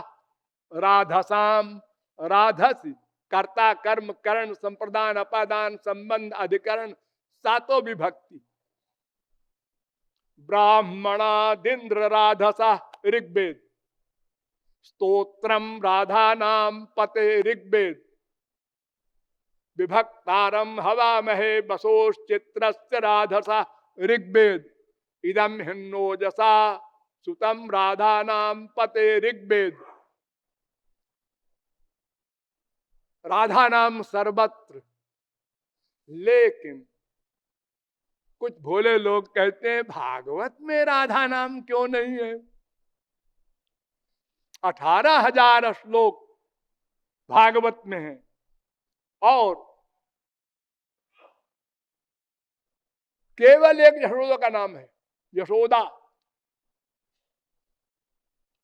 राधसाम, राधसी। कर्ता कर्म करण संप्रदान अपादान संबंध अधिकरण, 7 विभक्ति। ब्राह्मणादिंद्र राधसा, ऋग्वेद। स्तोत्रम राधा नाम पते, ऋग्वेद। विभक्तारम हवामहे बसोश्चित्रस्य राधसा, ऋग्वेद। इदम हिन्नोजसा सुतम राधा नाम पते, ऋग्वेद। राधा नाम सर्वत्र। लेकिन कुछ भोले लोग कहते हैं भागवत में राधा नाम क्यों नहीं है? 18,000 श्लोक भागवत में है और केवल एक यशोदा का नाम है, यशोदा।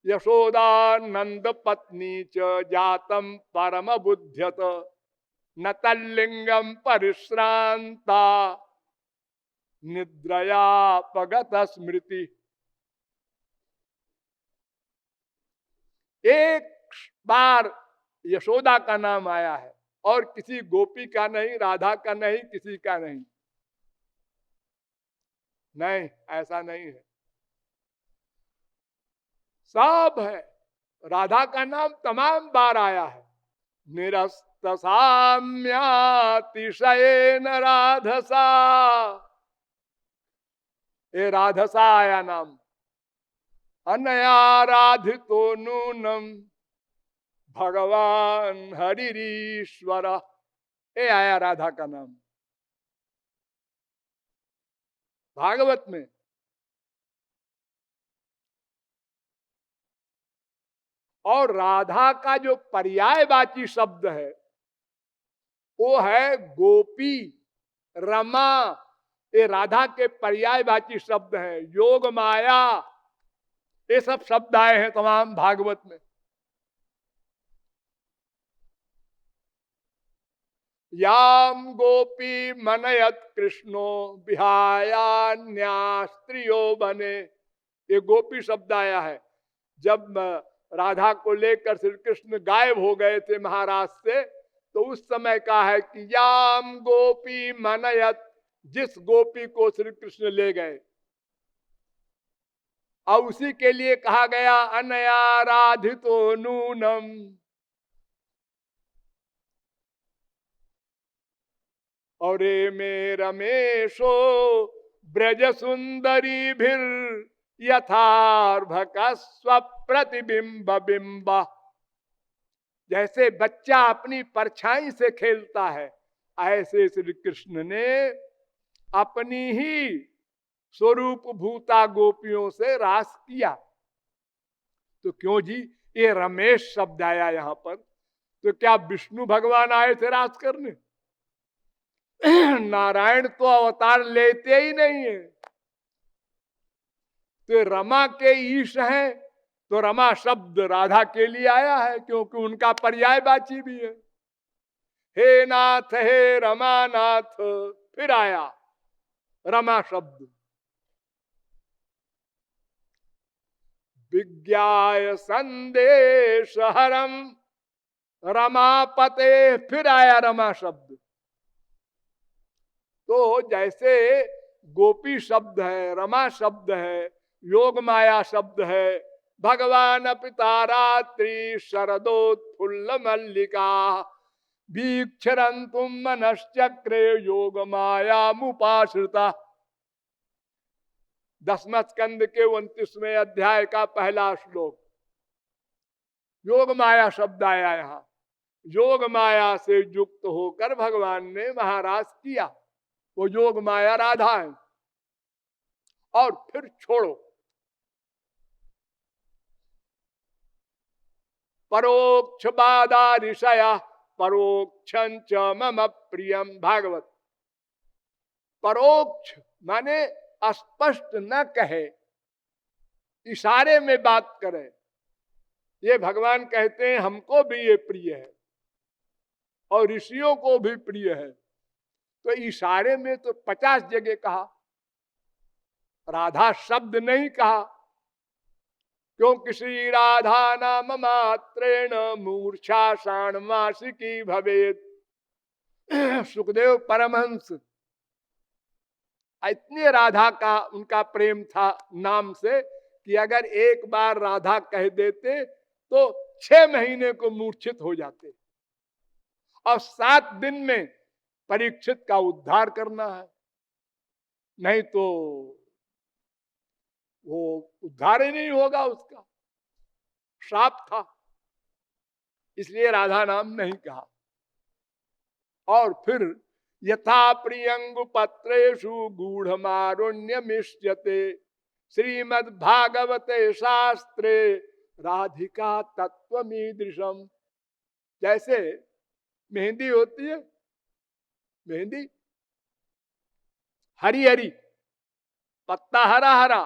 यशोदा नंद पत्नी च जातम परम बुद्ध्यत, न तल्लिंगम परिश्रांता निद्रया पगत स्मृति। एक बार यशोदा का नाम आया है और किसी गोपी का नहीं, राधा का नहीं, किसी का नहीं। नहीं, ऐसा नहीं है, सब है। राधा का नाम तमाम बार आया है। निरस्त साम्यातिशयेन राधसा, ये राधसा आया नाम। अनयाराधितो नूनम भगवान हरिरीश्वर, ये आया राधा का नाम भागवत में। और राधा का जो पर्यायवाची शब्द है वो है गोपी, रमा। ये राधा के पर्यायवाची शब्द हैं। योग माया, ये सब शब्द आए हैं तमाम भागवत में। याम गोपी मनयत कृष्णो विहायान्या स्त्रियो बने, ये गोपी शब्द आया है। जब राधा को लेकर श्री कृष्ण गायब हो गए थे महाराज से, तो उस समय का है कि याम गोपी मनयत, जिस गोपी को श्री कृष्ण ले गए, और उसी के लिए कहा गया अनयाराधितो नूनम। और में रमेशो ब्रज सुंदरी भीर यथार्भक स्वप्रतिबिंब बिंब। जैसे बच्चा अपनी परछाई से खेलता है, ऐसे श्री कृष्ण ने अपनी ही स्वरूप भूता गोपियों से रास किया। तो क्यों जी ये रमेश शब्द आया यहां पर? तो क्या विष्णु भगवान आए थे रास करने? नारायण तो अवतार लेते ही नहीं है। तो रमा के ईश हैं, तो रमा शब्द राधा के लिए आया है, क्योंकि उनका पर्यायवाची भी है। हे नाथ हे रमानाथ, फिर आया रमा शब्द। विज्ञाय संदेश हरम रमापते, फिर आया रमा शब्द। तो जैसे गोपी शब्द है, रमा शब्द है, योग माया शब्द है, भगवान पिता रात्रि शरदोत्फुल्ल मल्लिका वीक्षरंतुम मनश्चक्रे योग माया मुपाश्रिता। 10वें स्कंद के 29वें अध्याय का पहला श्लोक, योग माया शब्द आया यहां। योग माया से युक्त होकर भगवान ने महाराज किया, वो योग माया राधा है। और फिर छोड़ो, परोक्ष बाधा ऋषया परोक्ष मम प्रियम। भागवत परोक्ष माने स्पष्ट न कहे, इशारे में बात करे। ये भगवान कहते हैं हमको भी ये प्रिय है और ऋषियों को भी प्रिय है। तो इशारे में तो 50 जगह कहा, राधा शब्द नहीं कहा, क्योंकि श्री राधा नाम मात्रेण मूर्छा षाण्मासिकी भवेत। सुखदेव परमहंस इतने राधा का उनका प्रेम था नाम से कि अगर एक बार राधा कह देते तो 6 महीने को मूर्छित हो जाते, और 7 दिन में परीक्षित का उद्धार करना है, नहीं तो वो उद्धार ही नहीं होगा, उसका श्राप था। इसलिए राधा नाम नहीं कहा। और फिर यथा प्रियंगु पत्रेषु गूढ़मारुण्य मिष्यते श्रीमद् भागवते शास्त्रे राधिका तत्वमीदृशम। जैसे मेहंदी होती है, मेहंदी हरी हरी, पत्ता हरा हरा,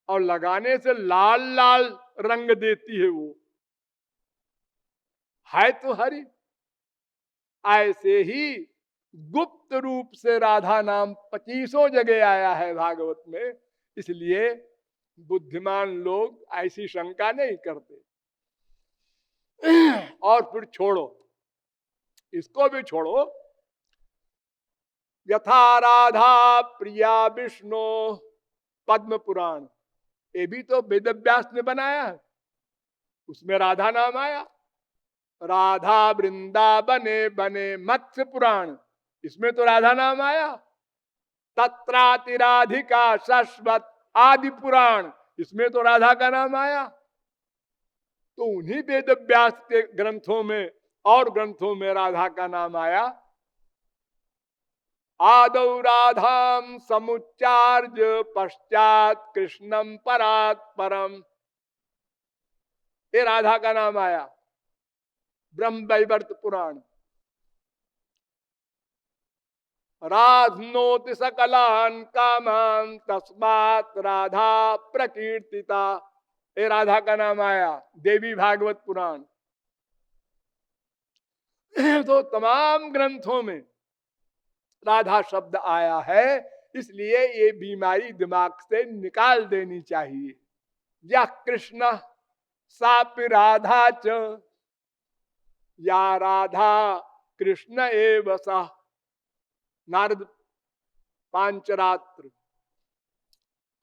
और लगाने से लाल लाल रंग देती है, वो है तो हरी। ऐसे ही गुप्त रूप से राधा नाम 25 जगह आया है भागवत में। इसलिए बुद्धिमान लोग ऐसी शंका नहीं करते। और फिर छोड़ो, इसको भी छोड़ो। यथा राधा प्रिया विष्णु पद्म पुराण, ये भी तो वेद व्यास ने बनाया है, उसमें राधा नाम आया। राधा वृंदावने बने मत्स्य पुराण, इसमें तो राधा नाम आया। तत्राति राधिका शाश्वत आदि पुराण, इसमें तो राधा का नाम आया। तो उन्हीं वेद व्यास के ग्रंथों में और ग्रंथों में राधा का नाम आया। आदौ राधाम समुच्चार्य पश्चात कृष्णम परात परम, ये राधा का नाम आया। ब्रह्म वैवर्त पुराण। राधनोति सकलान कामान तस्मात राधा प्रकीर्तिता, ये राधा का नाम आया। देवी भागवत पुराण। तो तमाम ग्रंथों में राधा शब्द आया है, इसलिए ये बीमारी दिमाग से निकाल देनी चाहिए। या कृष्ण सापि राधा च या राधा कृष्ण एव सा। नारद पांचरात्र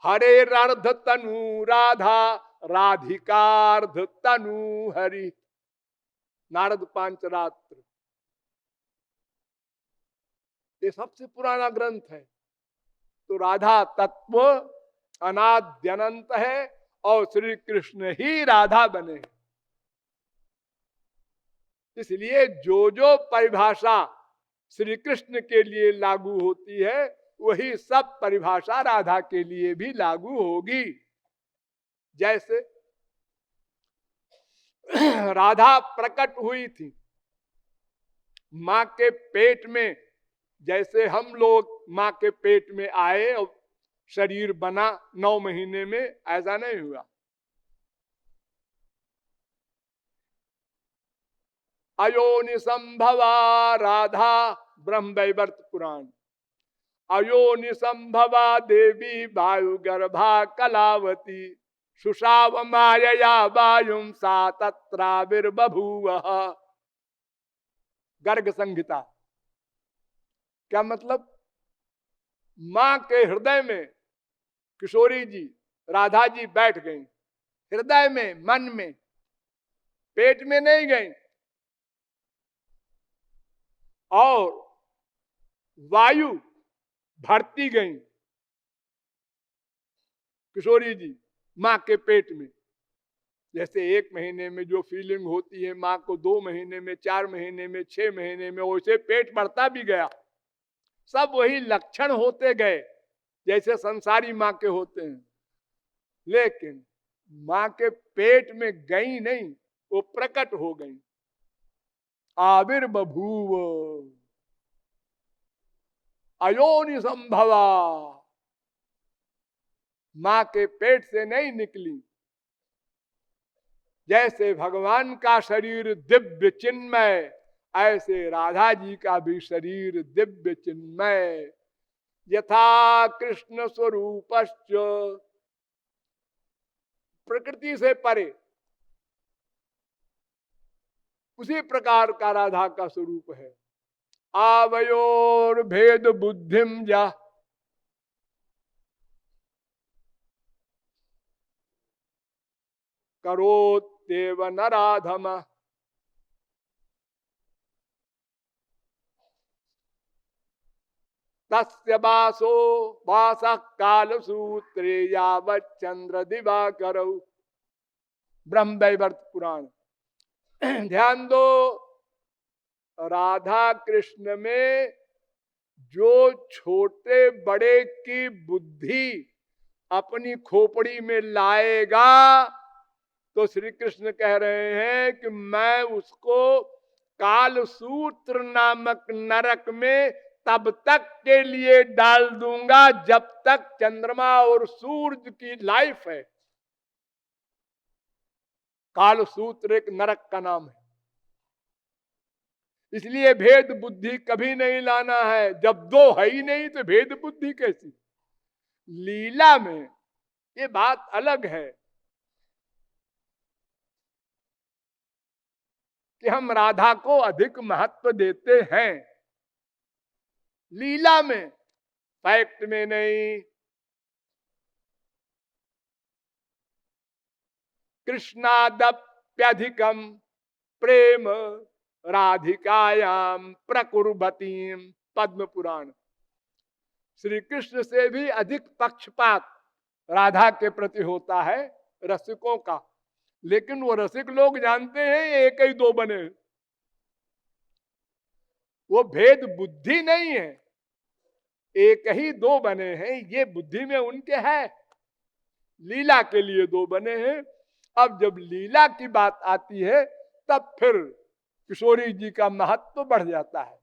हरे अर्ध तनु राधा राधिकार्ध तनु हरि। नारद पांचरात्र ये सबसे पुराना ग्रंथ है। तो राधा तत्व अनाद्यनंत है और श्री कृष्ण ही राधा बने। इसलिए जो जो परिभाषा श्री कृष्ण के लिए लागू होती है वही सब परिभाषा राधा के लिए भी लागू होगी। जैसे राधा प्रकट हुई थी मां के पेट में, जैसे हम लोग मां के पेट में आए और शरीर बना 9 महीने में, ऐसा नहीं हुआ। अयोनि संभवा राधा ब्रह्मवैवर्त पुराण। अयोनि संभवा देवी वायु गर्भा कलावती सुषाव मायया वायुम सा तत्राविर्बभूव। गर्ग संहिता। क्या मतलब? मां के हृदय में किशोरी जी राधा जी बैठ गई, हृदय में, मन में, पेट में नहीं गई। और वायु भरती गई किशोरी जी मां के पेट में। जैसे 1 महीने में जो फीलिंग होती है मां को, 2 महीने में, 4 महीने में, 6 महीने में, वैसे पेट बढ़ता भी गया। सब वही लक्षण होते गए जैसे संसारी मां के होते हैं। लेकिन मां के पेट में गई नहीं, वो प्रकट हो गई। आविर्बभूव अयोनि संभवा। मां के पेट से नहीं निकली। जैसे भगवान का शरीर दिव्य चिन्मय, ऐसे राधा जी का भी शरीर दिव्य चिन्मय। यथा कृष्ण स्वरूपश्च, प्रकृति से परे उसी प्रकार का राधा का स्वरूप है। आवयोर भेद बुद्धिम जा, करोत्येव नराधम। तस्य वासो वासः काल सूत्रे यावत् चंद्र दिवाकरौ। ब्रह्मवैवर्त पुराण। ध्यान दो, राधा कृष्ण में जो छोटे बड़े की बुद्धि अपनी खोपड़ी में लाएगा, तो श्री कृष्ण कह रहे हैं कि मैं उसको काल सूत्र नामक नरक में तब तक के लिए डाल दूंगा जब तक चंद्रमा और सूरज की लाइफ है। काल सूत्र एक नरक का नाम है। इसलिए भेद बुद्धि कभी नहीं लाना है। जब दो है ही नहीं तो भेद बुद्धि कैसी? लीला में ये बात अलग है कि हम राधा को अधिक महत्व देते हैं, लीला में, फैक्ट में नहीं। कृष्णादप्यधिकम प्रेम राधिकायाम प्रकुर्वतीम। पद्म पुराण। श्री कृष्ण से भी अधिक पक्षपात राधा के प्रति होता है रसिकों का। लेकिन वो रसिक लोग जानते हैं ये एक ही दो बने, वो भेद बुद्धि नहीं है, एक ही दो बने हैं, ये बुद्धि में उनके है। लीला के लिए दो बने हैं। अब जब लीला की बात आती है तब फिर किशोरी जी का महत्व बढ़ जाता है।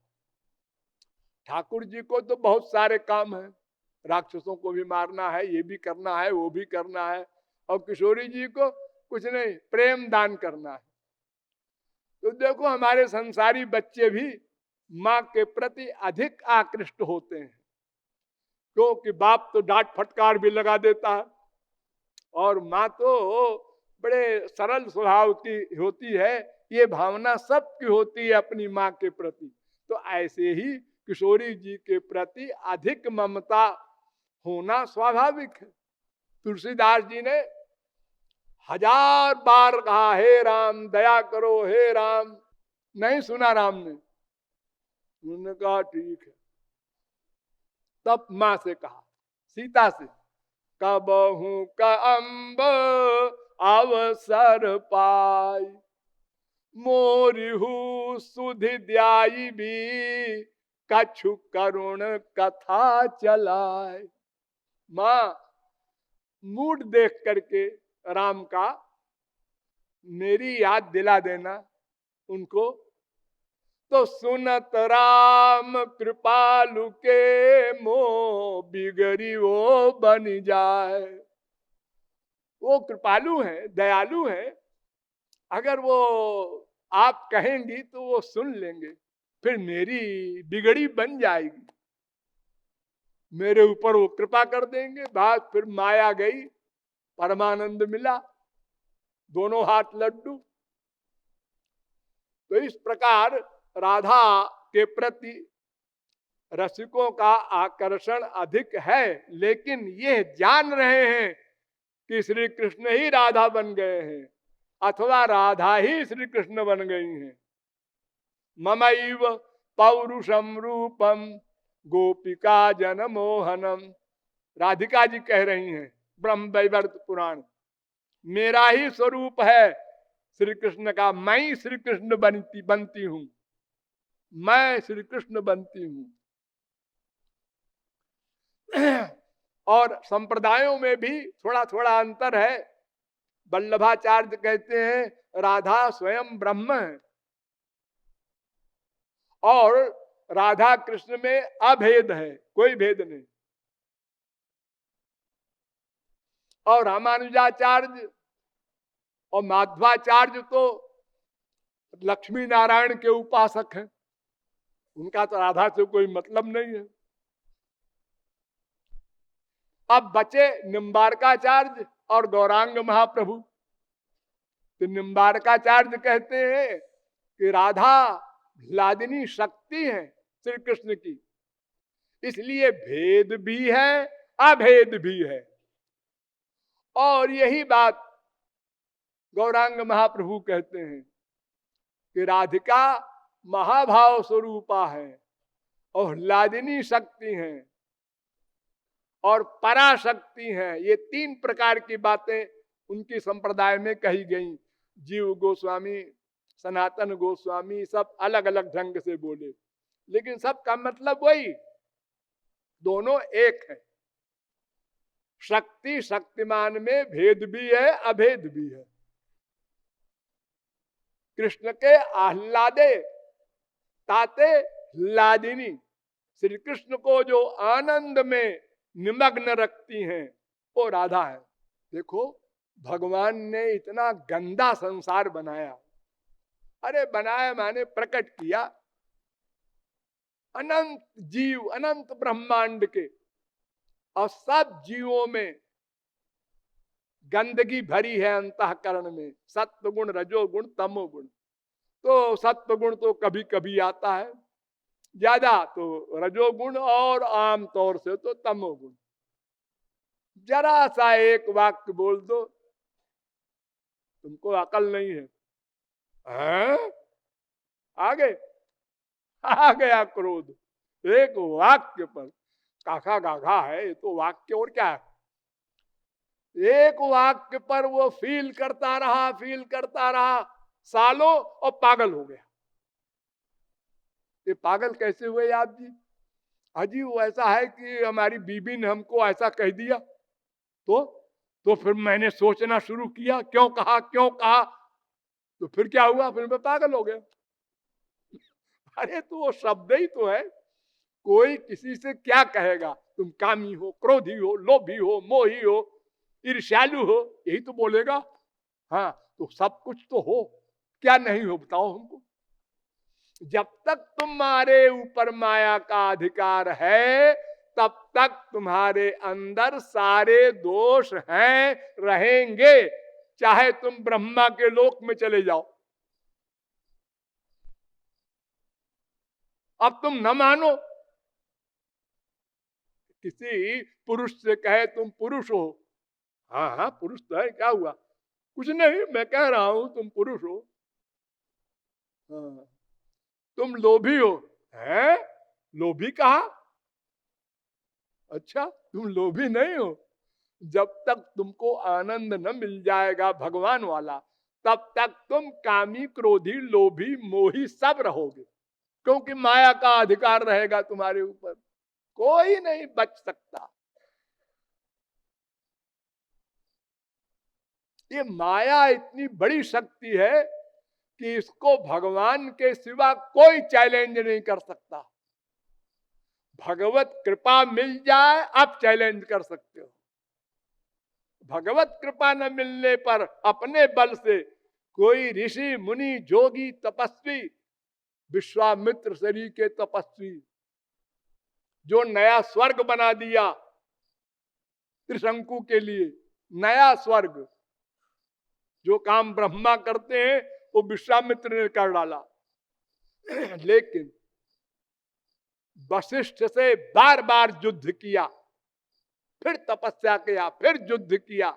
ठाकुर जी को तो बहुत सारे काम है, राक्षसों को भी मारना है, ये भी करना है, वो भी करना है, और किशोरी जी को कुछ नहीं, प्रेम दान करना है। तो देखो हमारे संसारी बच्चे भी माँ के प्रति अधिक आकृष्ट होते हैं, क्योंकि बाप तो डांट फटकार भी लगा देता है और माँ तो बड़े सरल स्वभाव की होती है, ये भावना सबकी होती है अपनी माँ के प्रति। तो ऐसे ही किशोरी जी के प्रति अधिक ममता होना स्वाभाविक है। तुलसीदास जी ने 1000 बार कहा, हे राम दया करो, हे राम। नहीं सुना राम ने। उन्होंने कहा ठीक है। तब मां से कहा, सीता से, कबहू का अम्ब अवसर पाई, मोरिहू सुधि द्याई भी, कछु करुण कथा चलाए। मां मूड देख करके राम का मेरी याद दिला देना उनको। तो सुनत राम कृपालु के, मोह बिगड़ी वो बन जाए। वो कृपालु है, दयालु है, अगर वो आप कहेंगी तो वो सुन लेंगे, फिर मेरी बिगड़ी बन जाएगी, मेरे ऊपर वो कृपा कर देंगे। बात फिर माया गई, परमानंद मिला, दोनों हाथ लड्डू। तो इस प्रकार राधा के प्रति रसिकों का आकर्षण अधिक है, लेकिन ये जान रहे हैं कि श्री कृष्ण ही राधा बन गए हैं अथवा राधा ही श्री कृष्ण बन गई हैं। ममैव पौरुषम रूपम गोपिका जन मोहनम, राधिका जी कह रही हैं ब्रह्म वैवर्त पुराण। मेरा ही स्वरूप है श्री कृष्ण का, मैं ही श्री कृष्ण बनती हूं, मैं श्री कृष्ण बनती हूं। और संप्रदायों में भी थोड़ा थोड़ा अंतर है। वल्लभाचार्य कहते हैं राधा स्वयं ब्रह्म है और राधा कृष्ण में अभेद है, कोई भेद नहीं। और रामानुजाचार्य और माध्वाचार्य तो लक्ष्मी नारायण के उपासक हैं, उनका तो राधा से कोई मतलब नहीं है। अब बचे निम्बारकाचार्य और गौरांग महाप्रभु। तो निम्बारकाचार्य कहते हैं कि राधा लादिनी शक्ति है श्री कृष्ण की, इसलिए भेद भी है अभेद भी है। और यही बात गौरांग महाप्रभु कहते हैं कि राधिका महाभाव स्वरूपा है और लादिनी शक्ति है और पराशक्ति है। ये 3 प्रकार की बातें उनकी संप्रदाय में कही गई। जीव गोस्वामी, सनातन गोस्वामी सब अलग अलग ढंग से बोले, लेकिन सबका मतलब वही, दोनों एक है। शक्ति शक्तिमान में भेद भी है अभेद भी है। कृष्ण के आह्लादे ताते लादिनी, श्री कृष्ण को जो आनंद में निमग्न रखती हैं वो राधा है। देखो भगवान ने इतना गंदा संसार बनाया, अरे बनाया माने प्रकट किया, अनंत जीव अनंत ब्रह्मांड के, और सब जीवों में गंदगी भरी है अंतःकरण में, सत्व गुण रजोगुण तमोगुण। तो सत्व गुण तो कभी कभी आता है ज्यादा, तो रजोगुण और आमतौर से तो तमोगुण। जरा सा एक वाक्य बोल दो, तुमको अकल नहीं है, आगे आ गया क्रोध एक वाक्य पर। काका गाघा है ये तो वाक्य, और क्या है। एक वाक्य पर वो फील करता रहा सालों और पागल हो गया। ये पागल कैसे हुए आप जी? अजी वो ऐसा है कि हमारी बीबी ने हमको ऐसा कह दिया, तो फिर मैंने सोचना शुरू किया क्यों कहा, तो फिर क्या हुआ, फिर मैं पागल हो गया। अरे तो वो शब्द ही तो है, कोई किसी से क्या कहेगा, तुम कामी हो, क्रोधी हो, लोभी हो, मोही हो, ईर्ष्यालु हो, यही तो बोलेगा। हाँ तो सब कुछ तो हो, क्या नहीं हो बताओ हमको। जब तक तुम्हारे ऊपर माया का अधिकार है तब तक तुम्हारे अंदर सारे दोष हैं, रहेंगे, चाहे तुम ब्रह्मा के लोक में चले जाओ। अब तुम न मानो, किसी पुरुष से कहे तुम पुरुष हो, हाँ हाँ पुरुष तो है, क्या हुआ, कुछ नहीं, मैं कह रहा हूं तुम पुरुष हो। हाँ, तुम लोभी हो, है लोभी कहा, अच्छा तुम लोभी नहीं हो। जब तक तुमको आनंद न मिल जाएगा भगवान वाला, तब तक तुम कामी क्रोधी लोभी मोही सब रहोगे, क्योंकि माया का अधिकार रहेगा तुम्हारे ऊपर, कोई नहीं बच सकता। ये माया इतनी बड़ी शक्ति है कि इसको भगवान के सिवा कोई चैलेंज नहीं कर सकता। भगवत कृपा मिल जाए अब चैलेंज कर सकते हो, भगवत कृपा न मिलने पर अपने बल से कोई ऋषि मुनि जोगी तपस्वी, विश्वामित्र शरीर के तपस्वी जो नया स्वर्ग बना दिया त्रिशंकु के लिए, नया स्वर्ग, जो काम ब्रह्मा करते हैं वो विश्वामित्र ने कर डाला। लेकिन वशिष्ठ से बार बार युद्ध किया, फिर तपस्या किया, फिर युद्ध किया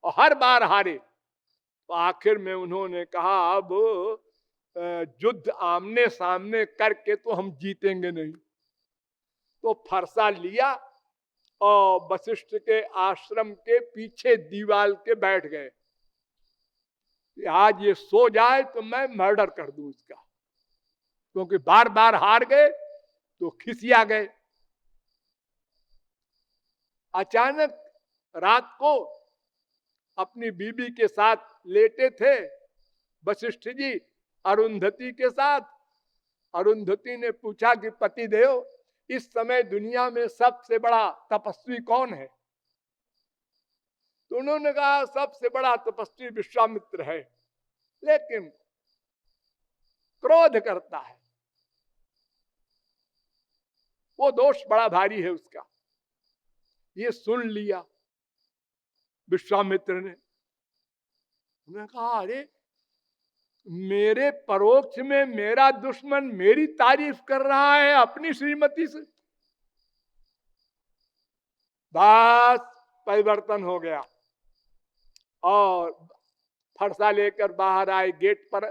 और हर बार हारे। तो आखिर में उन्होंने कहा अब युद्ध आमने सामने करके तो हम जीतेंगे नहीं। तो फरसा लिया और वशिष्ठ के आश्रम के पीछे दीवार के बैठ गए कि आज ये सो जाए तो मैं मर्डर कर दूं इसका, क्योंकि बार बार हार गए तो खिसिया गए। अचानक रात को अपनी बीबी के साथ लेटे थे वशिष्ठ जी अरुंधति के साथ। अरुंधति ने पूछा कि पति देव, इस समय दुनिया में सबसे बड़ा तपस्वी कौन है? तो उन्होंने कहा सबसे बड़ा तपस्वी विश्वामित्र है, लेकिन क्रोध करता है, वो दोष बड़ा भारी है उसका। ये सुन लिया विश्वामित्र ने। उन्होंने कहा अरे मेरे परोक्ष में मेरा दुश्मन मेरी तारीफ कर रहा है अपनी श्रीमती से। बस परिवर्तन हो गया और फरसा लेकर बाहर आए, गेट पर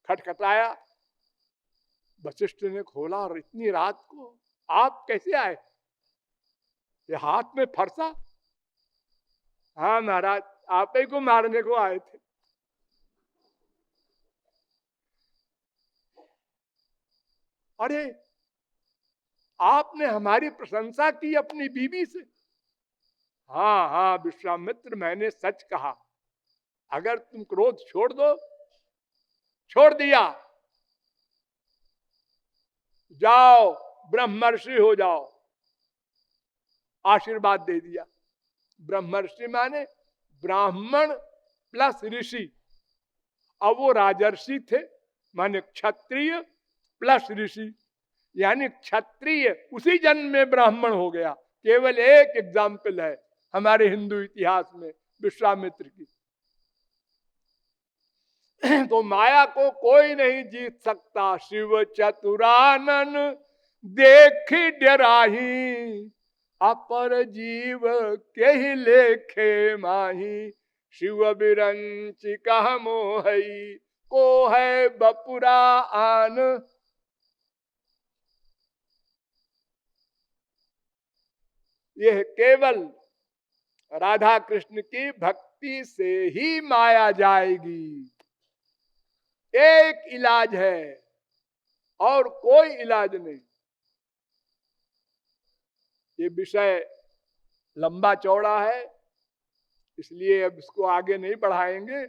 खटखटाया। वशिष्ठ ने खोला और इतनी रात को आप कैसे आए? ये हाथ में फरसा? हाँ महाराज, आप ही को मारने को आए थे। अरे आपने हमारी प्रशंसा की अपनी बीवी से? हाँ हाँ विश्वामित्र, मैंने सच कहा, अगर तुम क्रोध छोड़ दो, छोड़ दिया, जाओ ब्रह्मर्षि हो जाओ, आशीर्वाद दे दिया। ब्रह्मर्षि माने ब्राह्मण प्लस ऋषि। अब वो राजर्षि थे, माने क्षत्रिय प्लस ऋषि, यानी क्षत्रिय उसी जन्म में ब्राह्मण हो गया। केवल एक एग्जाम्पल है हमारे हिंदू इतिहास में विश्वामित्र की। तो माया को कोई नहीं जीत सकता। शिव चतुरानन देख डराही, अपर जीव के ही लेखे माही। शिव बिरंच कह मोहई, को है बपुरा आन। यह केवल राधा कृष्ण की भक्ति से ही माया जाएगी। एक इलाज है और कोई इलाज नहीं। ये विषय लंबा चौड़ा है, इसलिए अब इसको आगे नहीं बढ़ाएंगे।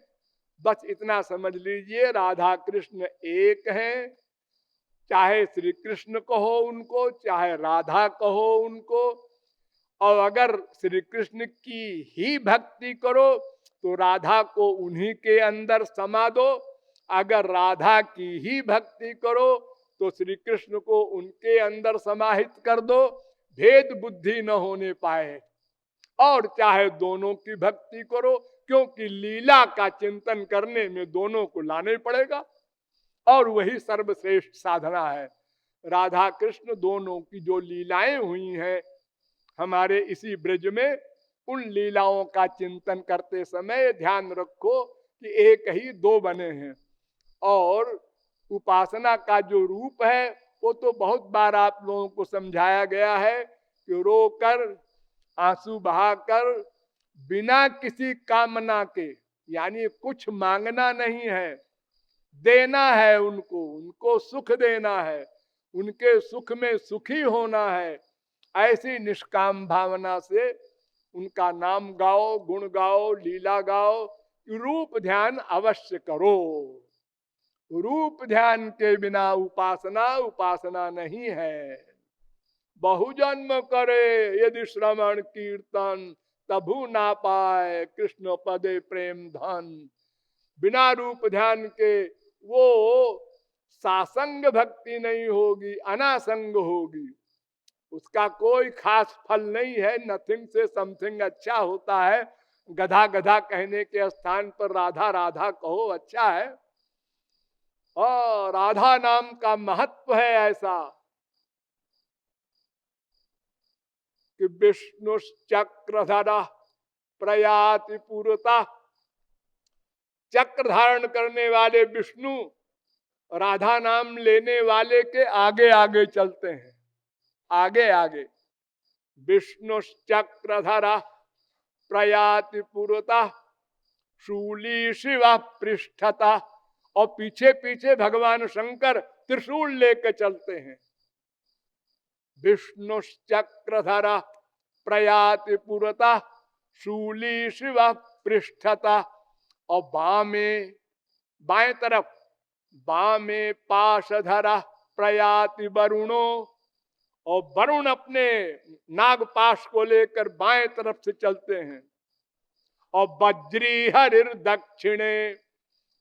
बस इतना समझ लीजिए, राधा कृष्ण एक हैं, चाहे श्री कृष्ण कहो उनको, चाहे राधा कहो उनको। और अगर श्री कृष्ण की ही भक्ति करो तो राधा को उन्हीं के अंदर समा दो, अगर राधा की ही भक्ति करो तो श्री कृष्ण को उनके अंदर समाहित कर दो। भेद बुद्धि न होने पाए और चाहे दोनों की भक्ति करो, क्योंकि लीला का चिंतन करने में दोनों को लाना ही पड़ेगा और वही सर्वश्रेष्ठ साधना है। राधा कृष्ण दोनों की जो लीलाएं हुई हैं हमारे इसी ब्रज में, उन लीलाओं का चिंतन करते समय ध्यान रखो कि एक ही दो बने हैं। और उपासना का जो रूप है वो तो बहुत बार आप लोगों को समझाया गया है कि रोकर, आंसू बहाकर, बिना किसी कामना के, यानी कुछ मांगना नहीं है, देना है उनको, उनको सुख देना है, उनके सुख में सुखी होना है। ऐसी निष्काम भावना से उनका नाम गाओ, गुण गाओ, लीला गाओ, रूप ध्यान अवश्य करो। रूप ध्यान के बिना उपासना उपासना नहीं है। बहुजन्म करे यदि श्रवण कीर्तन, तभु ना पाए कृष्ण पदे प्रेम धन। बिना रूप ध्यान के वो सासंग भक्ति नहीं होगी, अनासंग होगी, उसका कोई खास फल नहीं है। नथिंग से समथिंग अच्छा होता है। गधा गधा कहने के स्थान पर राधा राधा कहो, अच्छा है। और राधा नाम का महत्व है ऐसा कि विष्णु चक्रधरा प्रयाति पूर्वता, चक्र धारण करने वाले विष्णु राधा नाम लेने वाले के आगे आगे चलते हैं, आगे आगे। विष्णु चक्रधरा प्रयाति पूर्वता, शूली शिवा पृष्ठता, और पीछे पीछे भगवान शंकर त्रिशूल लेकर चलते हैं। विष्णु चक्रधरा प्रयाति पुरता, शूली शिवा पृष्ठता, और बामे, बाएं तरफ, बामे पाशधरा प्रयाति वरुणो, और वरुण अपने नागपाश को लेकर बाएं तरफ से चलते हैं। और वज्री हरिर दक्षिणे,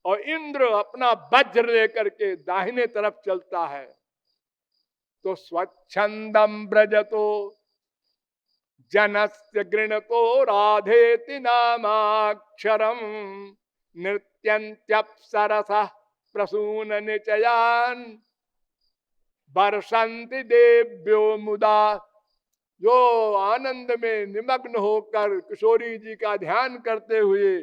और इंद्र अपना वज्र लेकर के दाहिने तरफ चलता है। तो स्वच्छंदम ब्रजतो जनस्य गृणतो राधेति नामाक्षरम, नृत्यंत्यप्सरसा प्रसून निचयान, वर्षन्ति देव्यो मुदा। जो आनंद में निमग्न होकर किशोरी जी का ध्यान करते हुए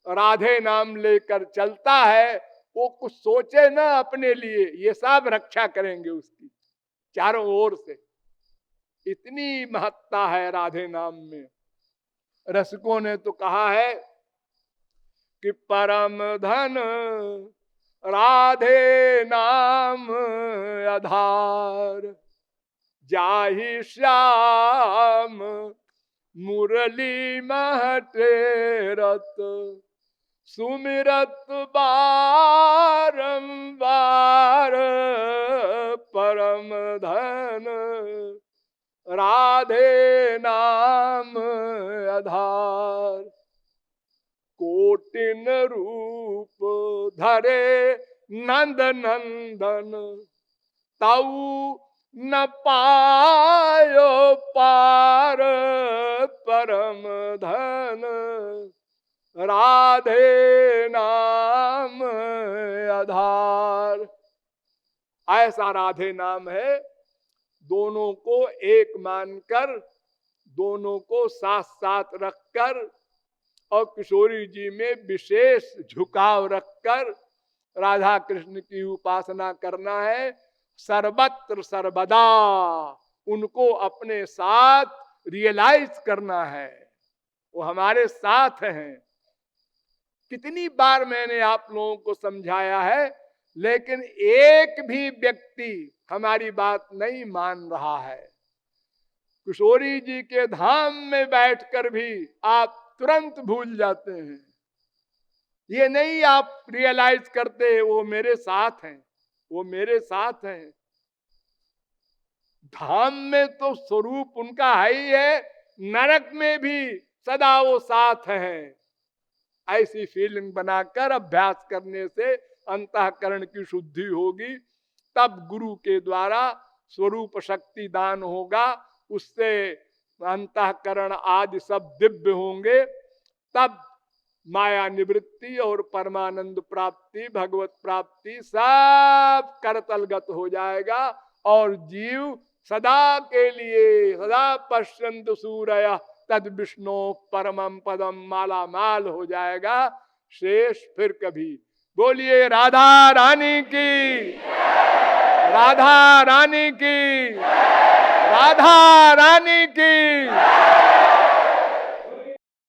राधे नाम लेकर चलता है, वो कुछ सोचे ना अपने लिए, ये सब रक्षा करेंगे उसकी चारों ओर से। इतनी महत्ता है राधे नाम में। रसिकों ने तो कहा है कि परम धन राधे नाम आधार, जाहि श्याम मुरली महटे रत, सुमिरत बारंबार परम धन राधे नाम आधार। कोटिन रूप धरे नंद नंदन, ताऊ न पायो पार परम धन राधे नाम आधार। ऐसा राधे नाम है, दोनों को एक मानकर, दोनों को साथ साथ रखकर और किशोरी जी में विशेष झुकाव रखकर राधा कृष्ण की उपासना करना है। सर्वत्र सर्वदा उनको अपने साथ रियलाइज करना है, वो हमारे साथ हैं। कितनी बार मैंने आप लोगों को समझाया है, लेकिन एक भी व्यक्ति हमारी बात नहीं मान रहा है। किशोरी जी के धाम में बैठकर भी आप तुरंत भूल जाते हैं। ये नहीं आप रियलाइज करते वो मेरे साथ हैं, वो मेरे साथ हैं। धाम में तो स्वरूप उनका है ही है, नरक में भी सदा वो साथ हैं। ऐसी फीलिंग बनाकर अभ्यास करने से अंतःकरण की शुद्धि होगी, तब गुरु के द्वारा स्वरूप शक्ति दान होगा, उससे अंतःकरण आदि सब दिव्य होंगे, तब माया निवृत्ति और परमानंद प्राप्ति, भगवत प्राप्ति सब करतलगत हो जाएगा और जीव सदा के लिए सदा पश्यंत सूरय तद विष्णु परमम पदम माला माल हो जाएगा। शेष फिर कभी। बोलिए राधा रानी की, राधा रानी की, राधा रानी की।